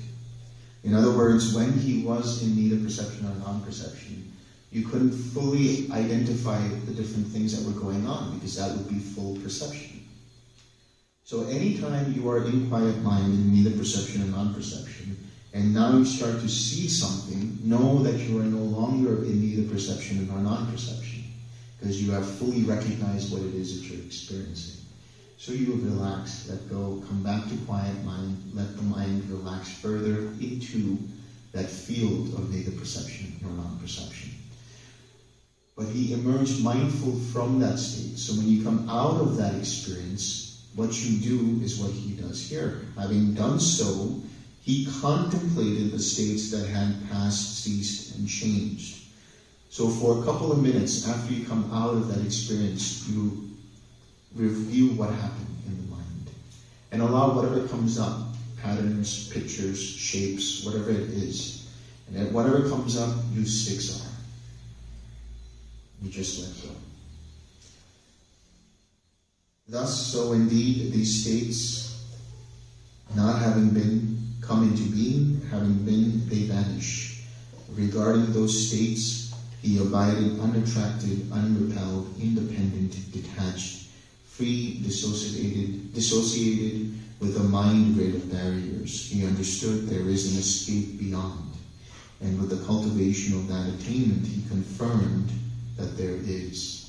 [SPEAKER 1] In other words, when he was in neither perception or non-perception, you couldn't fully identify the different things that were going on because that would be full perception. So anytime you are in quiet mind in neither perception or non-perception, and now you start to see something, know that you are no longer in neither perception nor non-perception because you have fully recognized what it is that you're experiencing. So you relax, let go, come back to quiet mind, let the mind relax further into that field of neither perception nor non-perception. But he emerged mindful from that state. So when you come out of that experience, what you do is what he does here. Having done so, he contemplated the states that had passed, ceased, and changed. So for a couple of minutes after you come out of that experience, you review what happened in the mind and allow whatever comes up, patterns, pictures, shapes, whatever it is, and at whatever comes up, you siksar. You just let go. Thus, so indeed, these states, not having been, come into being, having been, they vanish. Regarding those states, he abided unattracted, unrepelled, independent, detached, free, dissociated with a mind rid of barriers. He understood there is an escape beyond, and with the cultivation of that attainment, he confirmed that there is.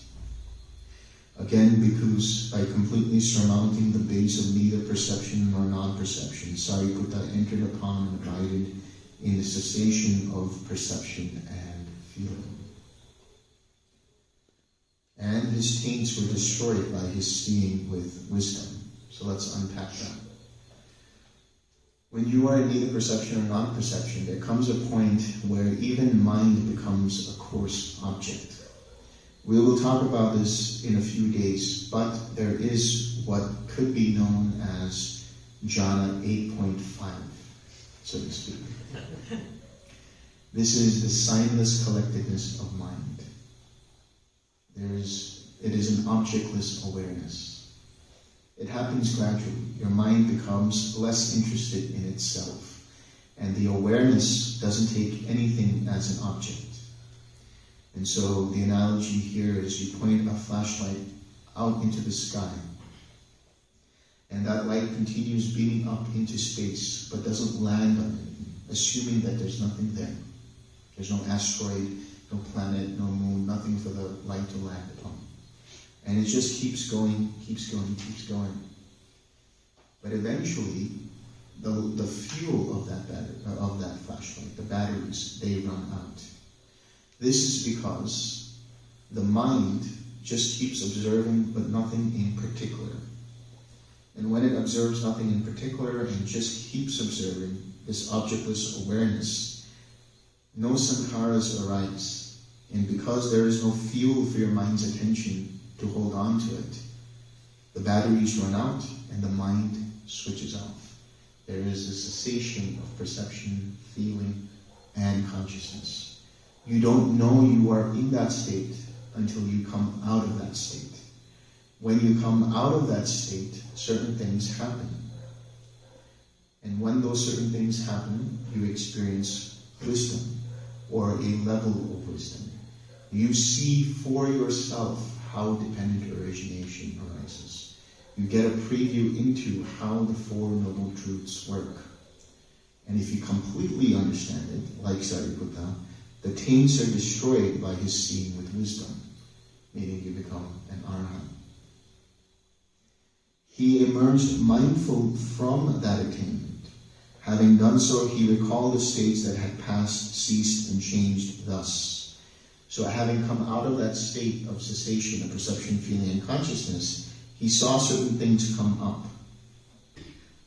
[SPEAKER 1] Again, because by completely surmounting the base of neither perception nor non-perception, Sariputta entered upon and abided in the cessation of perception and feeling. And his taints were destroyed by his seeing with wisdom. So let's unpack that. When you are in neither perception or non-perception, there comes a point where even mind becomes a coarse object. We will talk about this in a few days, but there is what could be known as jhana 8.5, so to speak. This is the signless collectedness of mind. It is an objectless awareness. It happens gradually. Your mind becomes less interested in itself, and the awareness doesn't take anything as an object. And so the analogy here is you point a flashlight out into the sky, and that light continues beaming up into space, but doesn't land on anything, assuming that there's nothing there. There's no asteroid, no planet, no moon, nothing for the light to land upon. And it just keeps going, keeps going, keeps going. But eventually, the fuel of that flashlight, the batteries, they run out. This is because the mind just keeps observing, but nothing in particular. And when it observes nothing in particular and just keeps observing this objectless awareness, no sankharas arise. And because there is no fuel for your mind's attention to hold on to it, the batteries run out and the mind switches off. There is a cessation of perception, feeling, and consciousness. You don't know you are in that state until you come out of that state. When you come out of that state, certain things happen. And when those certain things happen, you experience wisdom, or a level of wisdom. You see for yourself how dependent origination arises. You get a preview into how the Four Noble Truths work. And if you completely understand it, like Sariputta, the taints are destroyed by his seeing with wisdom, meaning you become an arhat. He emerged mindful from that attainment. Having done so, he recalled the states that had passed, ceased, and changed thus. So having come out of that state of cessation of perception, feeling, and consciousness, he saw certain things come up.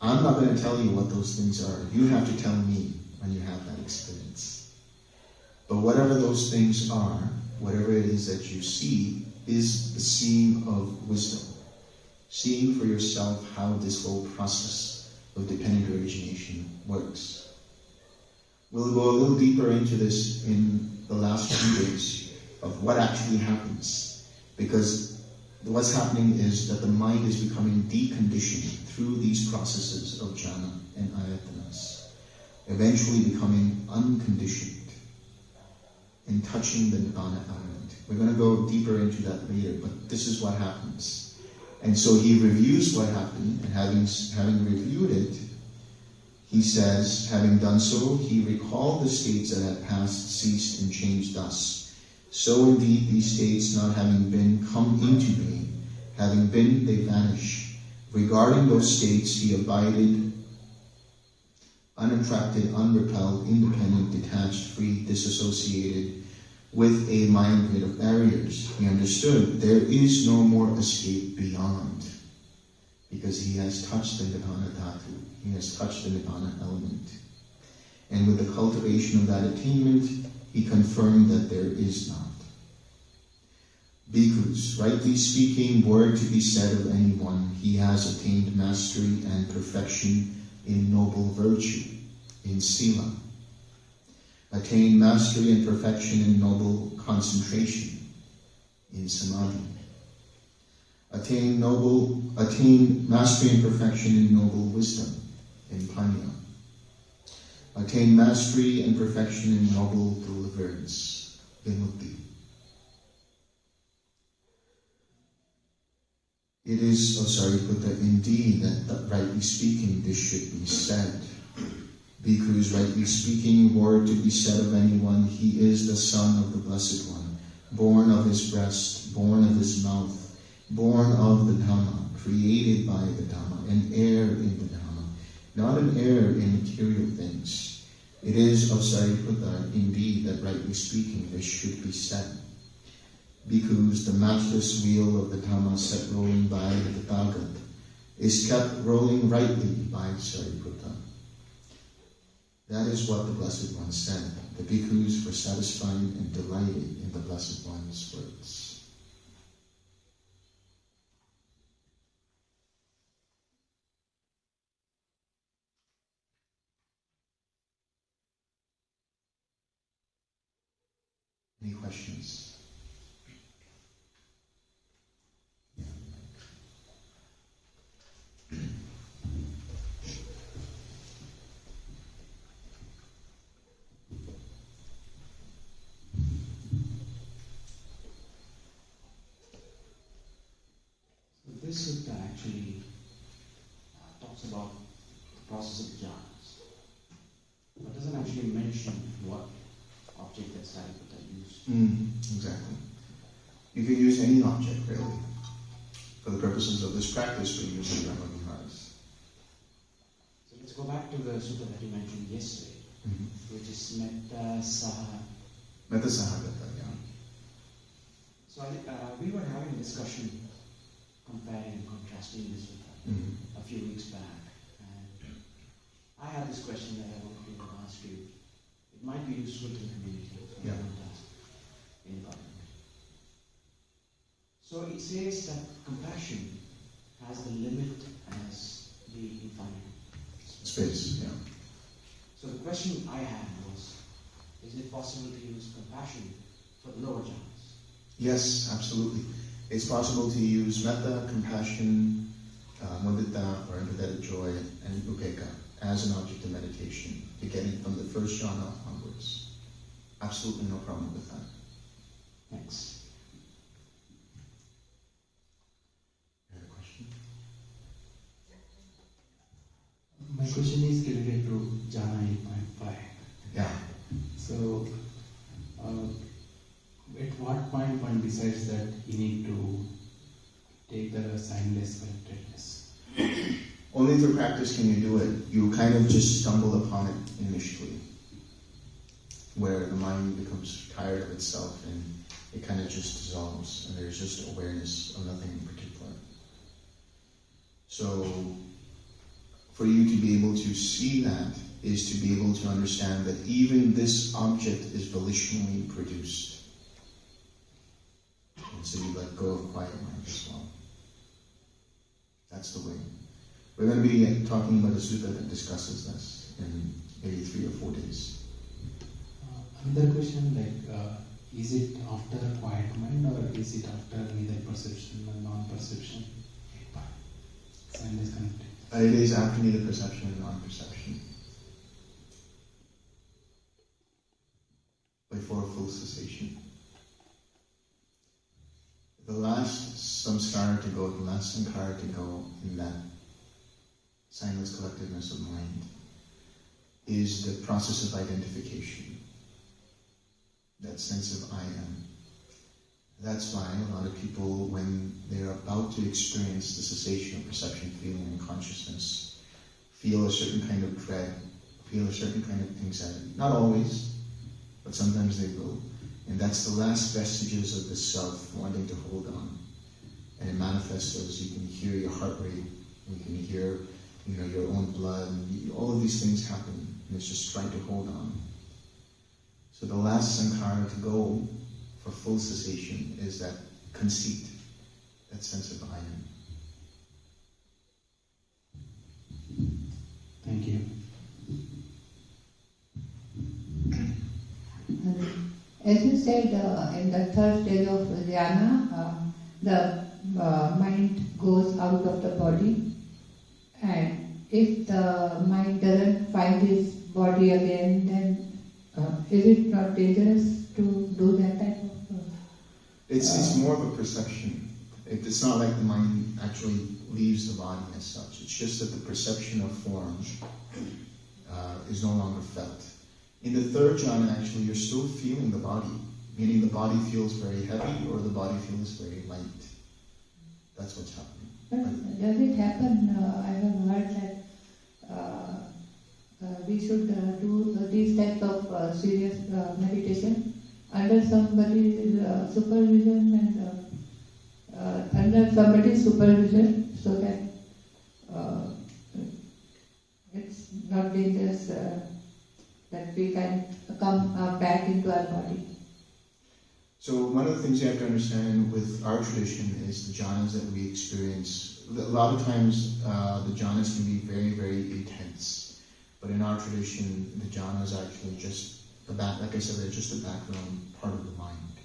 [SPEAKER 1] I'm not going to tell you what those things are. You have to tell me when you have that experience. But whatever those things are, whatever it is that you see, is the scene of wisdom. Seeing for yourself how this whole process of dependent origination works. We'll go a little deeper into this in the last few days of what actually happens. Because what's happening is that the mind is becoming deconditioned through these processes of jhana and ayatanas, eventually becoming unconditioned and touching the Nibbana element. We're going to go deeper into that later, but this is what happens. And so he reviews what happened, and having reviewed it, he says, having done so, he recalled the states that had passed, ceased, and changed thus. So indeed these states, not having been, come into being. Having been, they vanish. Regarding those states, he abided, unattracted, unrepelled, independent, detached, free, disassociated, with a mind rid of barriers. He understood there is no more escape beyond, because he has touched the Nibbana dhatu, he has touched the Nibbana element. And with the cultivation of that attainment, he confirmed that there is not. Bhikkhus, rightly speaking, were to be said of anyone, he has attained mastery and perfection in noble virtue, in sila. Attained mastery and perfection in noble concentration, in samadhi. Attained mastery and perfection in noble wisdom, in panya. Attained mastery and perfection in noble deliverance, vimukti. It is, Sariputta, indeed that rightly speaking this should be said. Bhikkhus, rightly speaking, were to be said of anyone, he is the son of the Blessed One, born of his breast, born of his mouth, born of the Dhamma, created by the Dhamma, an heir in the Dhamma, not an heir in material things. It is of Sariputta, indeed, that rightly speaking this should be said. Bhikkhus, the matchless wheel of the Dhamma set rolling by the Tathagat is kept rolling rightly by Sariputta. That is what the Blessed One said. The bhikkhus were satisfied and delighted in the Blessed One's words. Any questions?
[SPEAKER 2] This sutta actually talks about the process of jhanas, but doesn't actually mention what object that Sariputta used.
[SPEAKER 1] Exactly. You can use any object, really. For the purposes of this practice, we use the Brahma-viharas.
[SPEAKER 2] So let's go back to the sutta that you mentioned yesterday, which is Metta Saha.
[SPEAKER 1] Metta Sahagata, yeah.
[SPEAKER 2] So we were having a discussion comparing and contrasting this with a few weeks back, and I had this question that I wanted to ask you. It might be useful to the community, so I want to ask in public. So it says that compassion has the limit as the infinite
[SPEAKER 1] space. Yeah.
[SPEAKER 2] So the question I had was, is it possible to use compassion for the lower jhanas?
[SPEAKER 1] Yes, absolutely. It's possible to use metta, compassion, mudita, or empathetic joy, and upekkha as an object of meditation to get it from the first jhana onwards. Absolutely no problem with that.
[SPEAKER 2] Thanks.
[SPEAKER 1] You have a question?
[SPEAKER 3] My question is related to jhana 8.5.
[SPEAKER 1] Yeah.
[SPEAKER 3] So, at what point one decides that you need to take the signless connectedness?
[SPEAKER 1] Only through practice can you do it. You kind of just stumble upon it initially, where the mind becomes tired of itself and it kind of just dissolves, and there's just awareness of nothing in particular. So, for you to be able to see that is to be able to understand that even this object is volitionally produced. And And so you let go of quiet mind as well. That's the way. We're going to be talking about a sutta that discusses this in maybe 3 or 4 days.
[SPEAKER 3] Another question, is it after a quiet mind or is it after neither perception or non-perception? Silence connected.
[SPEAKER 1] It is after neither perception and non-perception. Before full cessation. The last samskara to go, the last sankhara to go in that signless collectiveness of mind is the process of identification. That sense of I am. That's why a lot of people, when they're about to experience the cessation of perception, feeling, and consciousness, feel a certain kind of dread, feel a certain kind of anxiety. Not always, but sometimes they will. And that's the last vestiges of the self wanting to hold on. And it manifests as you can hear your heart rate, you can hear your own blood, and all of these things happen. And it's just trying to hold on. So the last sankhara to go for full cessation is that conceit, that sense of I am.
[SPEAKER 3] Thank you.
[SPEAKER 4] As you said, in the third stage of jhana, the mind goes out of the body, and if the mind doesn't find its body again, then is it not dangerous to do that type of?
[SPEAKER 1] It's more of a perception. It's not like the mind actually leaves the body as such. It's just that the perception of form is no longer felt. In the third jhana, actually, you're still feeling the body, meaning the body feels very heavy or the body feels very light. That's what's happening.
[SPEAKER 4] But does it happen? I have heard that we should do these types of serious meditation under somebody's supervision and under somebody's supervision, so that it's not dangerous. That we can come back into our body.
[SPEAKER 1] So one of the things you have to understand with our tradition is the jhanas that we experience. A lot of times the jhanas can be very, very intense. But in our tradition, the jhanas are actually just like I said, they're just a background part of the mind.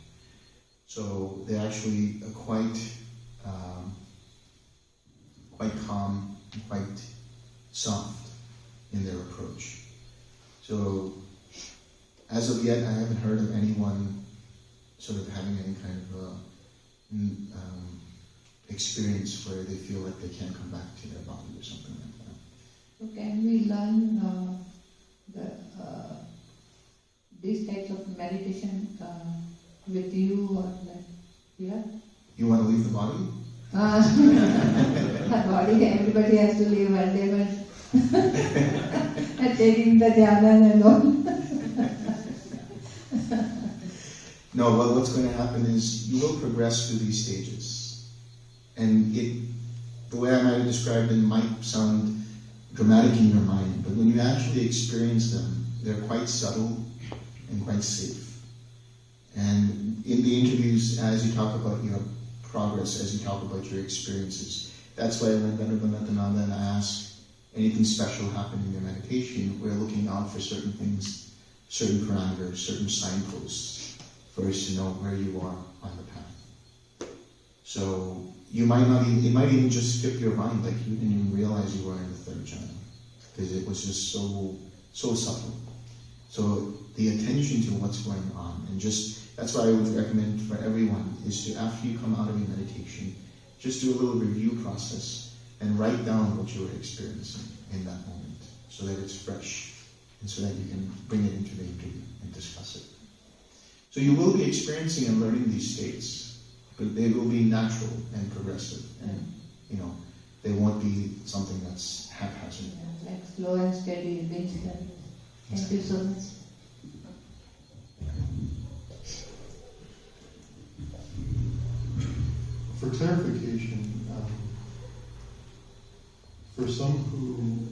[SPEAKER 1] So they're actually quite calm and quite soft in their approach. So, as of yet, I haven't heard of anyone sort of having any kind of experience where they feel like they can't come back to their body or something like that.
[SPEAKER 4] So can we learn these types of meditation with you or like here?
[SPEAKER 1] You want to leave the body?
[SPEAKER 4] The body, everybody has to leave one day, but taking the jhana and all.
[SPEAKER 1] No, well, what's going to happen is you will progress through these stages. And the way I might have described it might sound dramatic in your mind, but when you actually experience them, they're quite subtle and quite safe. And in the interviews, as you talk about your progress, as you talk about your experiences, that's why when Venerable and I ask, anything special happen in your meditation, we're looking out for certain things, certain parameters, certain signposts, for us to know where you are on the path. So you might even just skip your mind, like you didn't even realize you were in the third jhana, because it was just so subtle. So the attention to what's going on, and that's why I would recommend for everyone, is to, after you come out of your meditation, just do a little review process and write down what you were experiencing in that moment, so that it's fresh, and so that you can bring it into the interview and discuss it. So you will be experiencing and learning these states, but they will be natural and progressive, and they won't be something that's haphazard.
[SPEAKER 4] Yeah, like slow and steady, basically. Thank you so much.
[SPEAKER 5] For clarification, for some who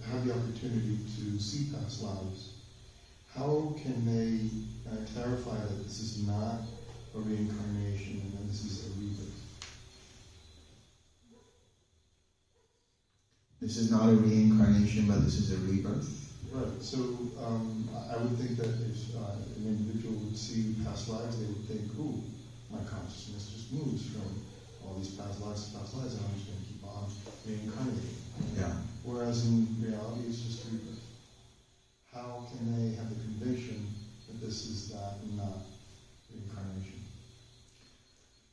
[SPEAKER 5] have the opportunity to see past lives, how can they clarify that this is not a reincarnation, and then this is a rebirth.
[SPEAKER 1] This is not a reincarnation, but this is a rebirth.
[SPEAKER 5] Right. So I would think that if an individual would see past lives, they would think, "Ooh, my consciousness just moves from all these past lives to past lives, and I'm just going to keep on reincarnating."
[SPEAKER 1] Yeah.
[SPEAKER 5] Whereas in reality, it's just rebirth. How can they have the conviction that this is that and not reincarnation?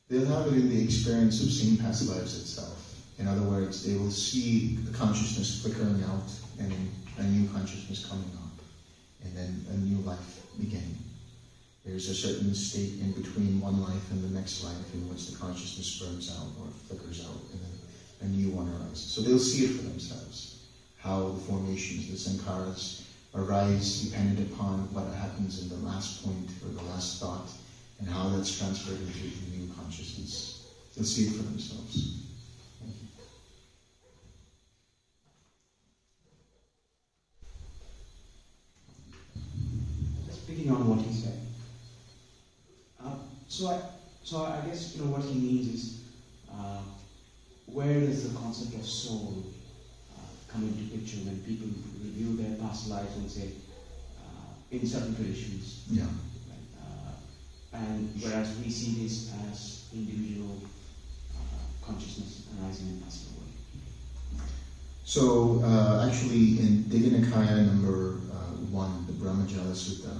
[SPEAKER 1] They'll have it in the experience of seeing past lives itself. In other words, they will see the consciousness flickering out and a new consciousness coming up, and then a new life beginning. There's a certain state in between one life and the next life in which the consciousness burns out or flickers out, and then a new one arises. So they'll see it for themselves, how the formations, the sankharas, arise dependent upon what happens in the last point or the last thought, and how that's transferred into the new consciousness. They'll see it for themselves. Thank you.
[SPEAKER 2] Speaking on what he said. So I guess what he means is where does the concept of soul come into picture when people review their past lives and say in certain traditions.
[SPEAKER 1] Yeah.
[SPEAKER 2] And whereas we see this as individual consciousness arising and passing away.
[SPEAKER 1] So actually in Digha Nikaya number 1, the Brahmajala Sutta,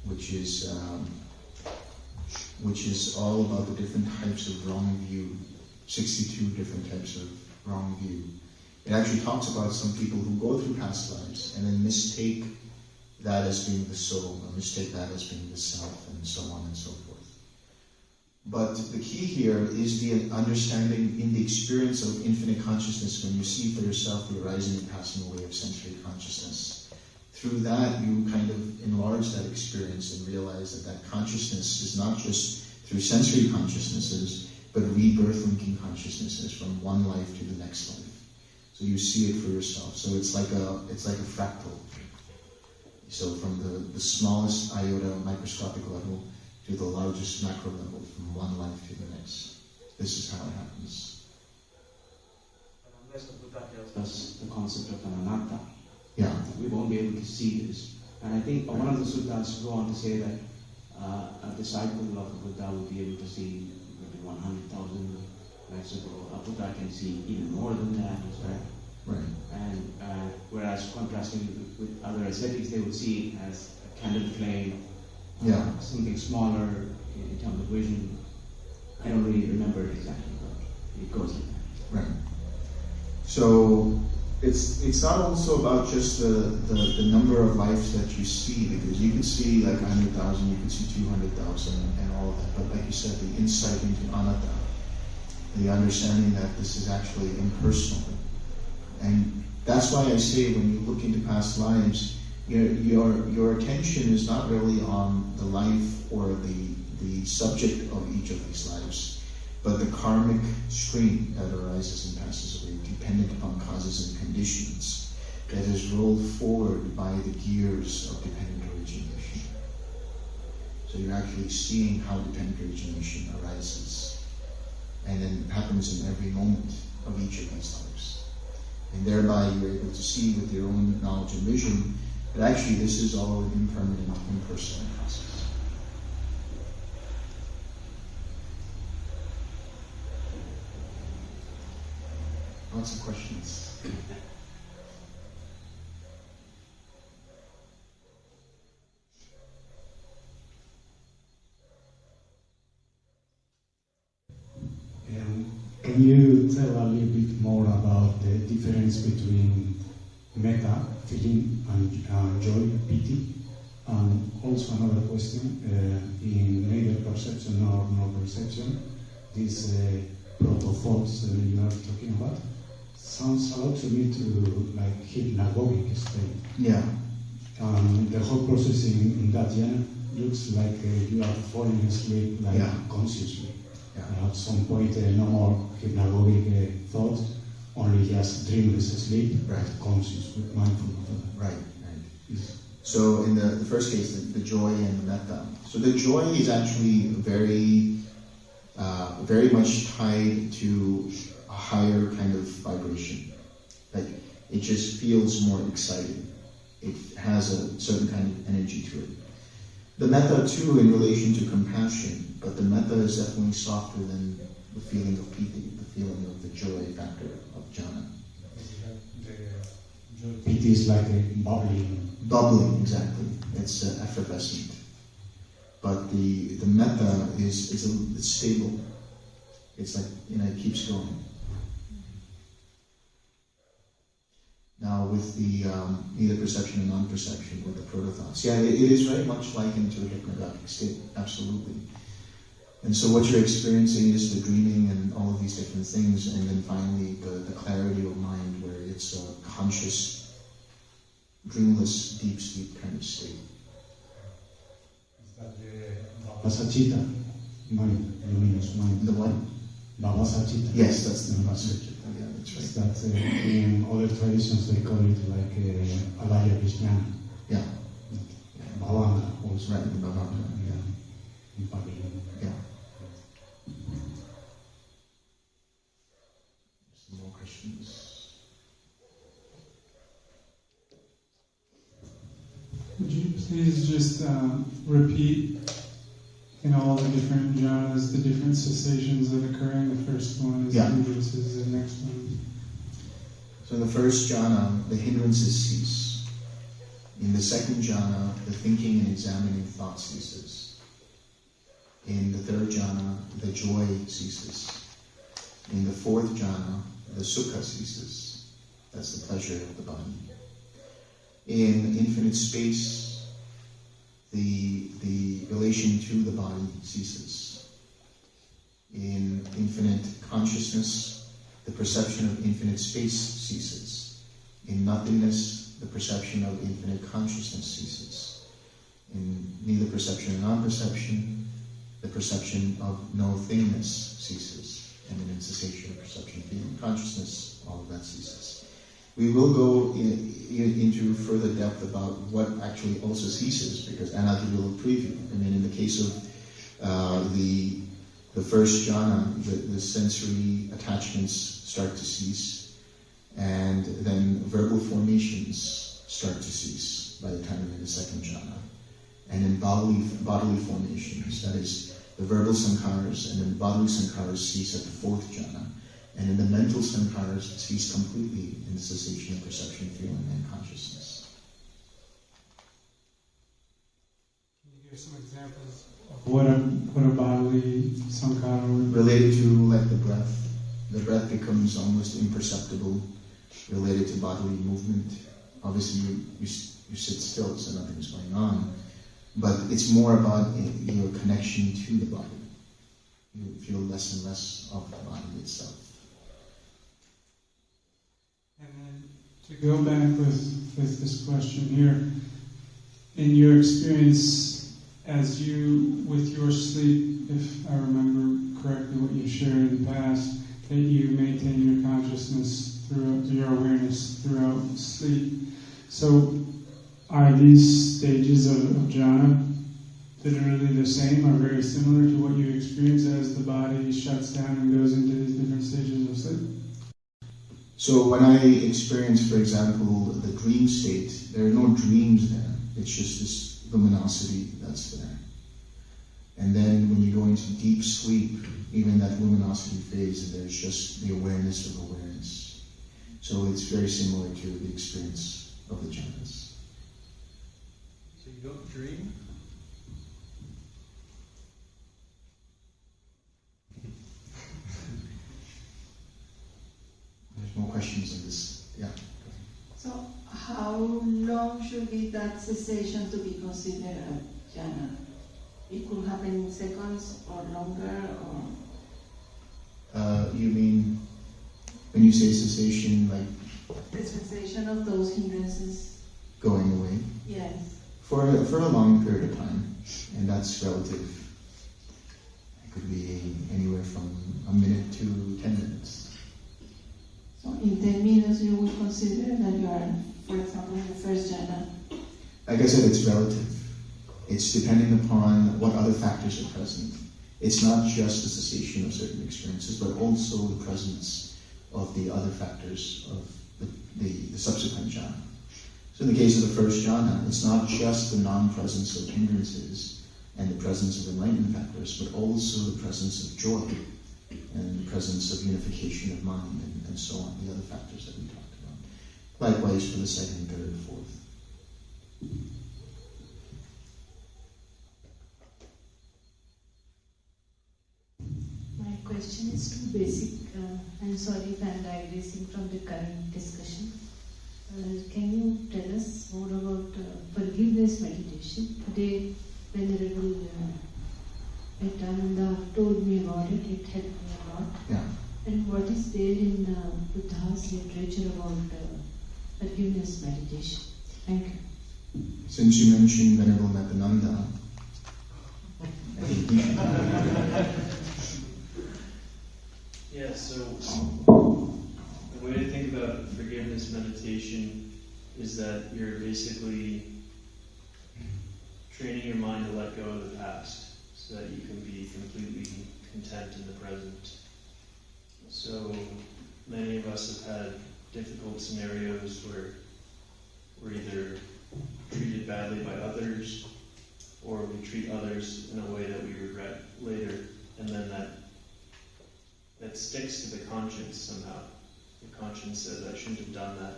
[SPEAKER 1] which is all about the different types of wrong view, 62 different types of wrong view. It actually talks about some people who go through past lives and then mistake that as being the soul, or mistake that as being the self, and so on and so forth. But the key here is the understanding in the experience of infinite consciousness, when you see for yourself the arising and passing away of sensory consciousness. Through that, you kind of enlarge that experience and realize that that consciousness is not just through sensory consciousnesses, but rebirth linking consciousnesses from one life to the next life. So you see it for yourself. So it's like a fractal. So from the smallest iota microscopic level to the largest macro level, from one life to the next. This is how it happens.
[SPEAKER 2] But unless the Buddha tells us the concept of an anatta,
[SPEAKER 1] Yeah.
[SPEAKER 2] we won't be able to see this. And I think one of the suttas go on to say that a disciple of the Buddha will be able to see maybe 100,000 lives ago. A Buddha can see even more than that, right?
[SPEAKER 1] Right.
[SPEAKER 2] And whereas contrasting with other ascetics, they would see it as a candle flame,
[SPEAKER 1] Yeah.
[SPEAKER 2] something smaller in terms of vision. I don't really remember it exactly, but it goes like that.
[SPEAKER 1] Right. So it's not also about just the number of lives that you see, because you can see like 100,000, you can see 200,000 and all of that, but like you said, the insight into anatta, the understanding that this is actually impersonal. And that's why I say when you look into past lives, your attention is not really on the life or the subject of each of these lives, but the karmic stream that arises and passes away, dependent upon causes and conditions, that is rolled forward by the gears of dependent origination. So you're actually seeing how dependent origination arises, and then happens in every moment of each of these lives. And thereby you're able to see with your own knowledge and vision that actually this is all an impermanent, impersonal process. Lots of questions.
[SPEAKER 3] Can you tell a little bit more about the difference between metta, feeling, and joy, piti? And also another question, in neither perception nor no perception, these proto-thoughts you are talking about, sounds a lot to me to like hypnagogic state.
[SPEAKER 1] Yeah.
[SPEAKER 3] The whole process in that jhana looks like you are falling asleep like consciously.
[SPEAKER 1] Yeah.
[SPEAKER 3] At some point, no more hypnagogic thoughts, only just dreamless sleep,
[SPEAKER 1] Right.
[SPEAKER 3] conscious, with mindfulness.
[SPEAKER 1] Right. So in the first case, the joy and the metta. So the joy is actually very much tied to a higher kind of vibration. Like, it just feels more exciting. It has a certain kind of energy to it. The metta too, in relation to compassion, but the metta is definitely softer than the feeling of piti, the feeling of the joy factor of jhana.
[SPEAKER 3] Piti is like a bubbling.
[SPEAKER 1] Bubbling, exactly. It's effervescent. But the metta it's stable. It's like, it keeps going. Now with the either perception and non-perception, with the proto-thoughts, it is very much likened to a hypnagogic state, absolutely. And so what you're experiencing is the dreaming and all of these different things, and then finally the clarity of mind, where it's a conscious, dreamless, deep sleep kind of state.
[SPEAKER 3] Is that the Vavasacita mind, luminous mind?
[SPEAKER 1] The what?
[SPEAKER 3] Vavasacita.
[SPEAKER 1] Yes, that's the Vavasacita. Yeah, that's right.
[SPEAKER 3] That in other traditions they call it like Alaya Vijnana.
[SPEAKER 1] Yeah.
[SPEAKER 3] Bhavana also.
[SPEAKER 1] Right, the Bhavana.
[SPEAKER 3] In Pali.
[SPEAKER 1] Yeah. Some more questions?
[SPEAKER 6] Would you please just repeat in all the different jhanas, the different cessations that occur in the first one, as the hindrances, the next one?
[SPEAKER 1] So in the first jhana, the hindrances cease. In the second jhana, the thinking and examining thought ceases. In the third jhana, the joy ceases. In the fourth jhana, the sukha ceases. That's the pleasure of the body. In infinite space, the relation to the body ceases. In infinite consciousness, the perception of infinite space ceases. In nothingness, the perception of infinite consciousness ceases. In neither perception nor non-perception, the perception of no-thingness ceases. And in cessation of perception, feeling, consciousness, all of that ceases. We will go into further depth about what actually also ceases, because Anati will preview. I mean, in the case of the first jhana, the sensory attachments start to cease, and then verbal formations start to cease by the time we're in the second jhana. And in bodily formations, that is, the verbal sankharas and then bodily sankharas cease at the fourth jhana. And in the mental sankharas, cease completely in the cessation of perception, feeling, and consciousness.
[SPEAKER 6] Can you give some examples of what a bodily sankhara would be?
[SPEAKER 1] Related to, like, the breath. The breath becomes almost imperceptible, related to bodily movement. Obviously, you sit still, so nothing's going on. But it's more about your connection to the body. You feel less and less of the body itself.
[SPEAKER 6] And then to go back with this question here, in your experience as you, with your sleep, if I remember correctly what you shared in the past, that you maintain your consciousness throughout, your awareness throughout sleep. So are these stages of jhana literally the same, or very similar to what you experience as the body shuts down and goes into these different stages of sleep?
[SPEAKER 1] So when I experience, for example, the dream state, there are no dreams there. It's just this luminosity that's there. And then when you go into deep sleep, even that luminosity fades, and there's just the awareness of awareness. So it's very similar to the experience of the jhanas.
[SPEAKER 7] So you don't dream?
[SPEAKER 1] There's more questions in this. Yeah.
[SPEAKER 8] So how long should be that cessation to be considered a jhana? It could happen in seconds or longer, or?
[SPEAKER 1] You mean when you say cessation, like
[SPEAKER 8] The cessation of those hindrances?
[SPEAKER 1] going away?
[SPEAKER 8] Yes.
[SPEAKER 1] For a long period of time, and that's relative. It could be anywhere from a minute to 10 minutes.
[SPEAKER 8] So in 10 minutes you would consider that you are, for example, in the first jhana?
[SPEAKER 1] Like I said, it's relative. It's depending upon what other factors are present. It's not just the cessation of certain experiences, but also the presence of the other factors of the subsequent jhana. So in the case of the first jhana, it's not just the non-presence of hindrances and the presence of enlightenment factors, but also the presence of joy and the presence of unification of mind and so on, the other factors that we talked about. Likewise for the second, third, and fourth.
[SPEAKER 9] My question is too basic. I'm sorry if I'm digressing from the current discussion. Can you tell us more about forgiveness meditation? Today, Venerable Metta told me about it. It helped me a lot.
[SPEAKER 1] Yeah.
[SPEAKER 9] And what is there in Buddha's literature about forgiveness meditation? Thank you.
[SPEAKER 1] Since you mentioned Venerable Metta, I think you should.
[SPEAKER 7] Yeah, so the way to think about forgiveness meditation is that you're basically training your mind to let go of the past so that you can be completely content in the present. So many of us have had difficult scenarios where we're either treated badly by others or we treat others in a way that we regret later, and then that sticks to the conscience somehow. The conscience says, I shouldn't have done that.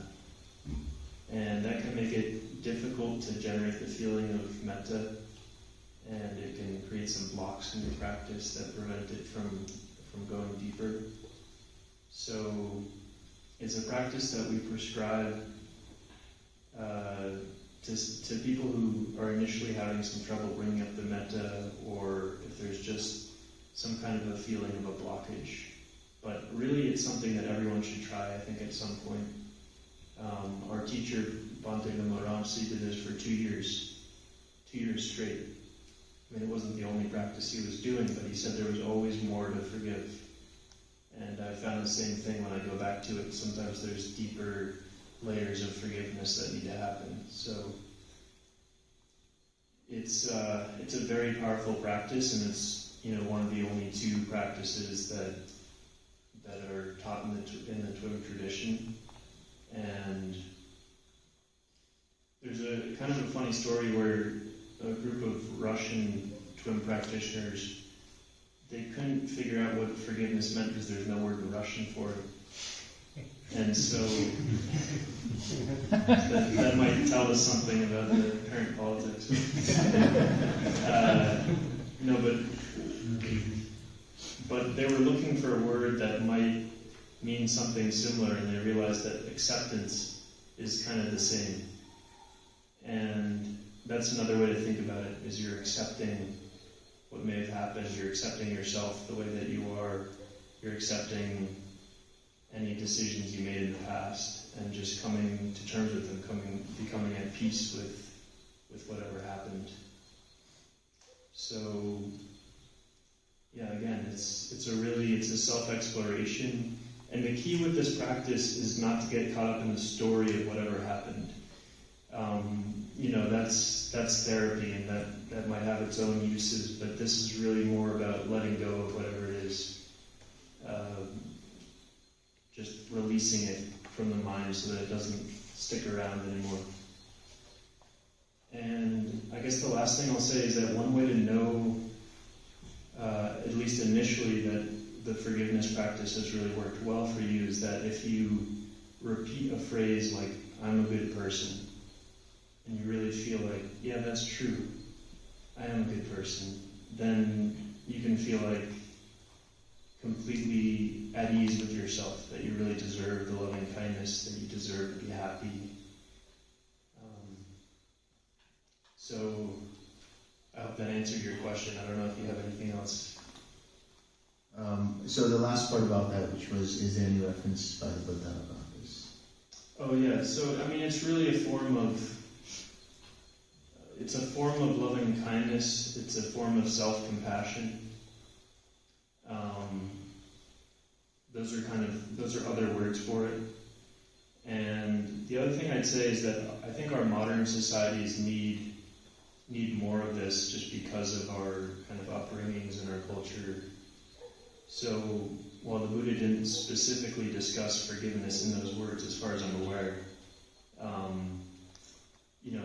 [SPEAKER 7] And that can make it difficult to generate the feeling of metta, and it can create some blocks in your practice that prevent it from going deeper. So it's a practice that we prescribe to people who are initially having some trouble bringing up the metta, or if there's just some kind of a feeling of a blockage. But really it's something that everyone should try, I think, at some point. Our teacher, Bhante Dhammachariya, did this for 2 years straight. I mean, it wasn't the only practice he was doing, but he said there was always more to forgive. And I found the same thing when I go back to it. Sometimes there's deeper layers of forgiveness that need to happen. So it's a very powerful practice, and it's one of the only two practices that are taught in the TWIM tradition. And there's a kind of a funny story where a group of Russian TWIM practitioners, they couldn't figure out what forgiveness meant because there's no word in Russian for it. And so that might tell us something about the current politics. But they were looking for a word that might mean something similar, and they realized that acceptance is kind of the same. And that's another way to think about it, is you're accepting what may have happened, you're accepting yourself the way that you are, you're accepting any decisions you made in the past, and just coming to terms with them, becoming at peace with whatever happened. So, yeah, again, it's a self-exploration, and the key with this practice is not to get caught up in the story of whatever happened. That's therapy, and that might have its own uses, but this is really more about letting go of whatever it is, just releasing it from the mind so that it doesn't stick around anymore. And I guess the last thing I'll say is that one way to know, at least initially, that the forgiveness practice has really worked well for you is that if you repeat a phrase like, I'm a good person, and you really feel like, yeah, that's true, I am a good person, then you can feel like completely at ease with yourself, that you really deserve the loving kindness, that you deserve to be happy. So I hope that answered your question. I don't know if you have anything else.
[SPEAKER 1] So the last part about that, which was, is there any reference by the Buddha about this?
[SPEAKER 7] Oh yeah, so I mean, it's really a form of loving kindness. It's a form of self-compassion. Those are other words for it. And the other thing I'd say is that I think our modern societies need more of this just because of our kind of upbringings and our culture. So while the Buddha didn't specifically discuss forgiveness in those words, as far as I'm aware,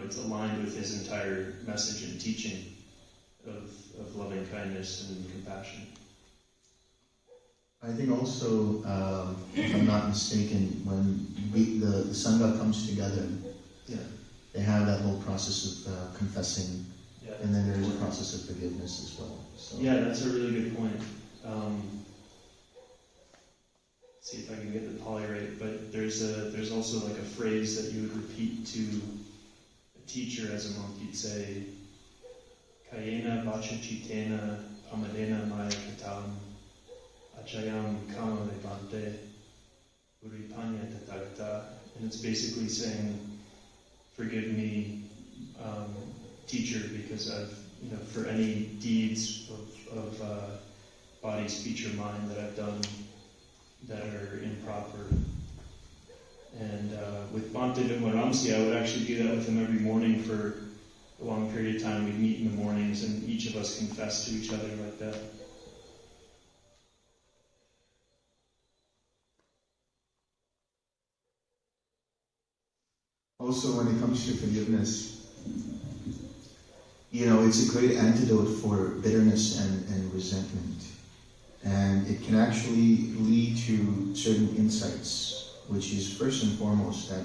[SPEAKER 7] it's aligned with his entire message and teaching of loving kindness and compassion.
[SPEAKER 1] I think also, if I'm not mistaken, when the Sangha comes together, they have that whole process of confessing, and then there's a process of forgiveness as well. So.
[SPEAKER 7] Yeah, that's a really good point. See if I can get the Pali right, but there's also like a phrase that you would repeat to a teacher as a monk. You'd say, Kayena vacha chitena pamadena maya katam achayam kama levante uripanya tathagata. And it's basically saying, forgive me, teacher, because I've, for any deeds of body, speech, or mind that I've done that are improper. And with Bhante Dhammachariya, I would actually do that with him every morning for a long period of time. We'd meet in the mornings, and each of us confess to each other like that.
[SPEAKER 1] Also, when it comes to forgiveness, it's a great antidote for bitterness and resentment. And it can actually lead to certain insights, which is first and foremost that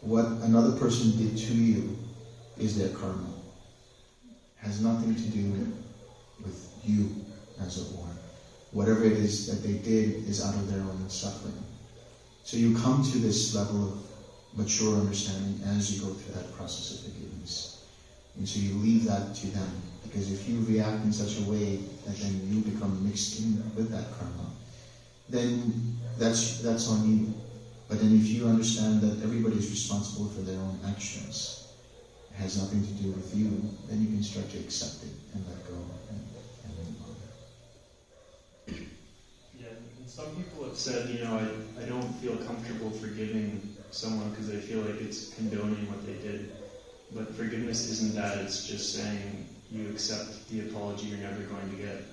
[SPEAKER 1] what another person did to you is their karma. It has nothing to do with you, as it were. Whatever it is that they did is out of their own suffering. So you come to this level of mature understanding as you go through that process of forgiveness. And so you leave that to them. Because if you react in such a way that then you become mixed in with that karma, then that's on you. But then if you understand that everybody is responsible for their own actions, it has nothing to do with you, then you can start to accept it and let go and move on.
[SPEAKER 7] Yeah, and some people have said, I don't feel comfortable forgiving someone because I feel like it's condoning what they did. But forgiveness isn't that, it's just saying you accept the apology you're never going to get.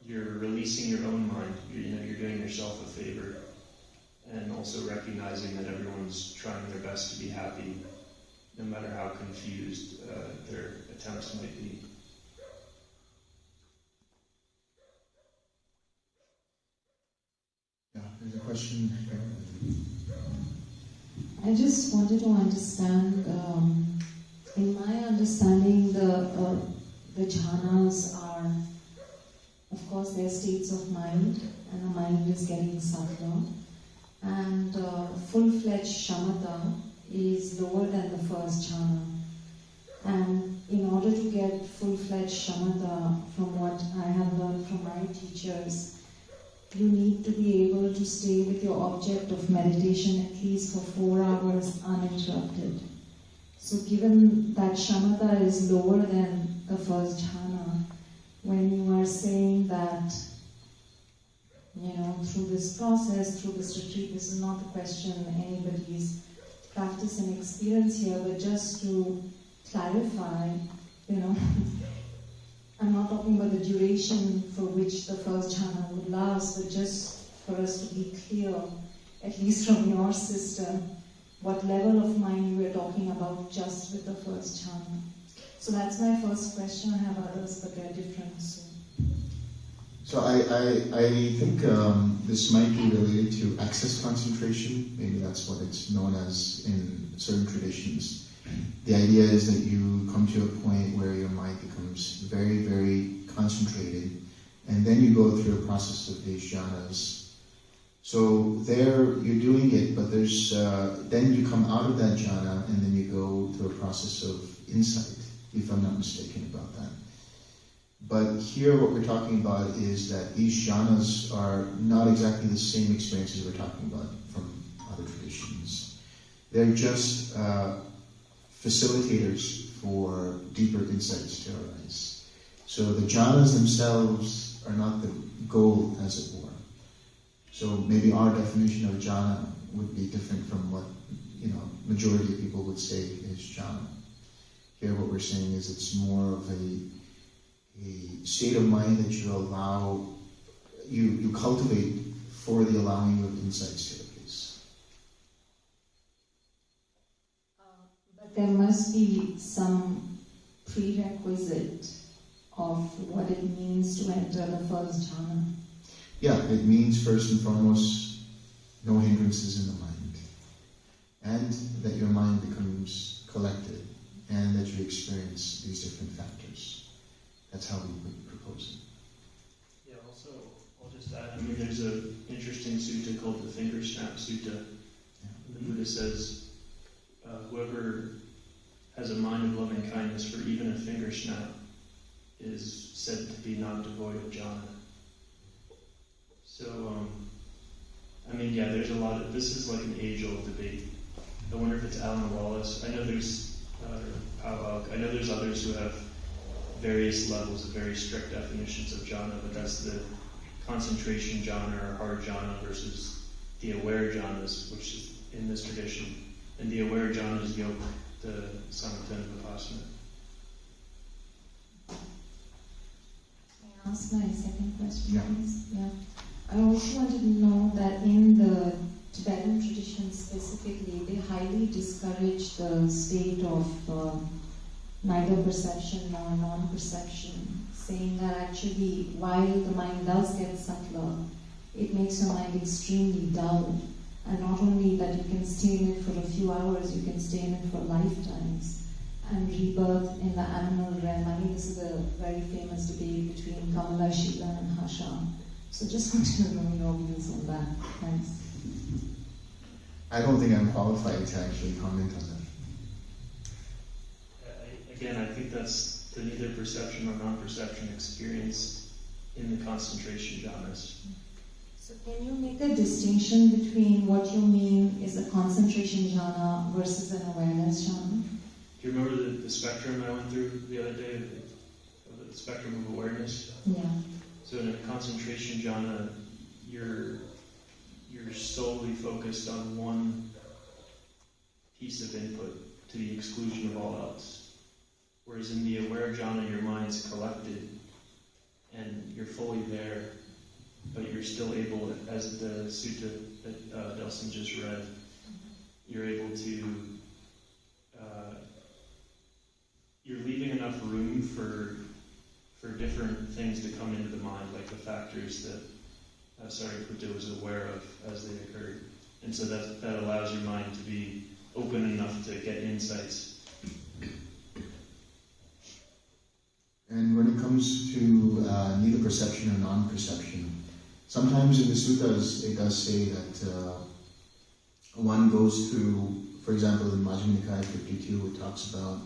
[SPEAKER 7] You're releasing your own mind. You're doing yourself a favor, and also recognizing that everyone's trying their best to be happy, no matter how confused their attempts might be.
[SPEAKER 1] Yeah, there's a question here.
[SPEAKER 10] I just wanted to understand, in my understanding, the jhanas are, of course, they're states of mind, and the mind is getting subtler. And full-fledged shamatha is lower than the first jhana. And in order to get full-fledged shamatha, from what I have learned from my teachers, you need to be able to stay with your object of meditation at least for 4 hours uninterrupted. So given that shamatha is lower than the first jhana, when you are saying that, through this process, through this retreat, this is not the question anybody's practice and experience here, but just to clarify, I'm not talking about the duration for which the first jhana would last, but just for us to be clear, at least from your system, what level of mind you were talking about just with the first jhana. So that's my first question. I have others, but they're different.
[SPEAKER 1] So I think this might be related to access concentration. Maybe that's what it's known as in certain traditions. The idea is that you come to a point where your mind becomes very, very concentrated, and then you go through a process of these jhanas. So there you're doing it, but there's then you come out of that jhana, and then you go through a process of insight, if I'm not mistaken about that. But here what we're talking about is that these jhanas are not exactly the same experiences we're talking about from other traditions. They're just facilitators for deeper insights to arise. So the jhanas themselves are not the goal, as it were. So maybe our definition of jhana would be different from what majority of people would say is jhana. Here what we're saying is it's more of a state of mind that you cultivate for the allowing of insights to take place.
[SPEAKER 10] But there must be some prerequisite of what it means to enter the first jhana.
[SPEAKER 1] Yeah, it means first and foremost no hindrances in the mind, and that your mind becomes collected, and that you experience these different factors. That's how we would propose it.
[SPEAKER 7] Yeah, also, I'll just add, there's an interesting sutta called the Finger Snap Sutta. Yeah. The Buddha says, whoever has a mind of loving kindness for even a finger snap is said to be not devoid of jhana. So, there's a lot of, this is like an age-old debate. I wonder if it's Alan Wallace. I know there's I know there's others who have various levels of very strict definitions of jhana, but that's the concentration jhana or hard jhana versus the aware jhanas, which is in this tradition. And the aware jhana is yoga, the samatha vipassana.
[SPEAKER 10] May I ask my second question,
[SPEAKER 1] Yeah.
[SPEAKER 10] please? Yeah. I also wanted to know that in the Tibetan tradition specifically, they highly discourage the state of neither perception nor non-perception, saying that actually while the mind does get subtler, it makes your mind extremely dull. And not only that you can stay in it for a few hours, you can stay in it for lifetimes. And rebirth in the animal realm, this is a very famous debate between Kamala Shilan and Hasha. So just wanted to know your views on that. Thanks.
[SPEAKER 1] I don't think I'm qualified to actually comment on that.
[SPEAKER 7] I think that's the neither perception or non-perception experienced in the concentration jhanas.
[SPEAKER 10] So can you make a distinction between what you mean is a concentration jhana versus an awareness jhana?
[SPEAKER 7] Do you remember the spectrum I went through the other day of the spectrum of awareness?
[SPEAKER 10] Yeah.
[SPEAKER 7] So in a concentration jhana, you're solely focused on one piece of input to the exclusion of all else. Whereas in the aware jhana, your mind's collected and you're fully there, but you're still able, as the sutta that Delson just read, you're able to, you're leaving enough room for different things to come into the mind, like the factors that Sariputta was aware of as they occurred. And so that allows your mind to be open enough to get insights.
[SPEAKER 1] And when it comes to neither perception or non-perception, sometimes in the suttas it does say that one goes through, for example in Majjhima Nikaya 52, it talks about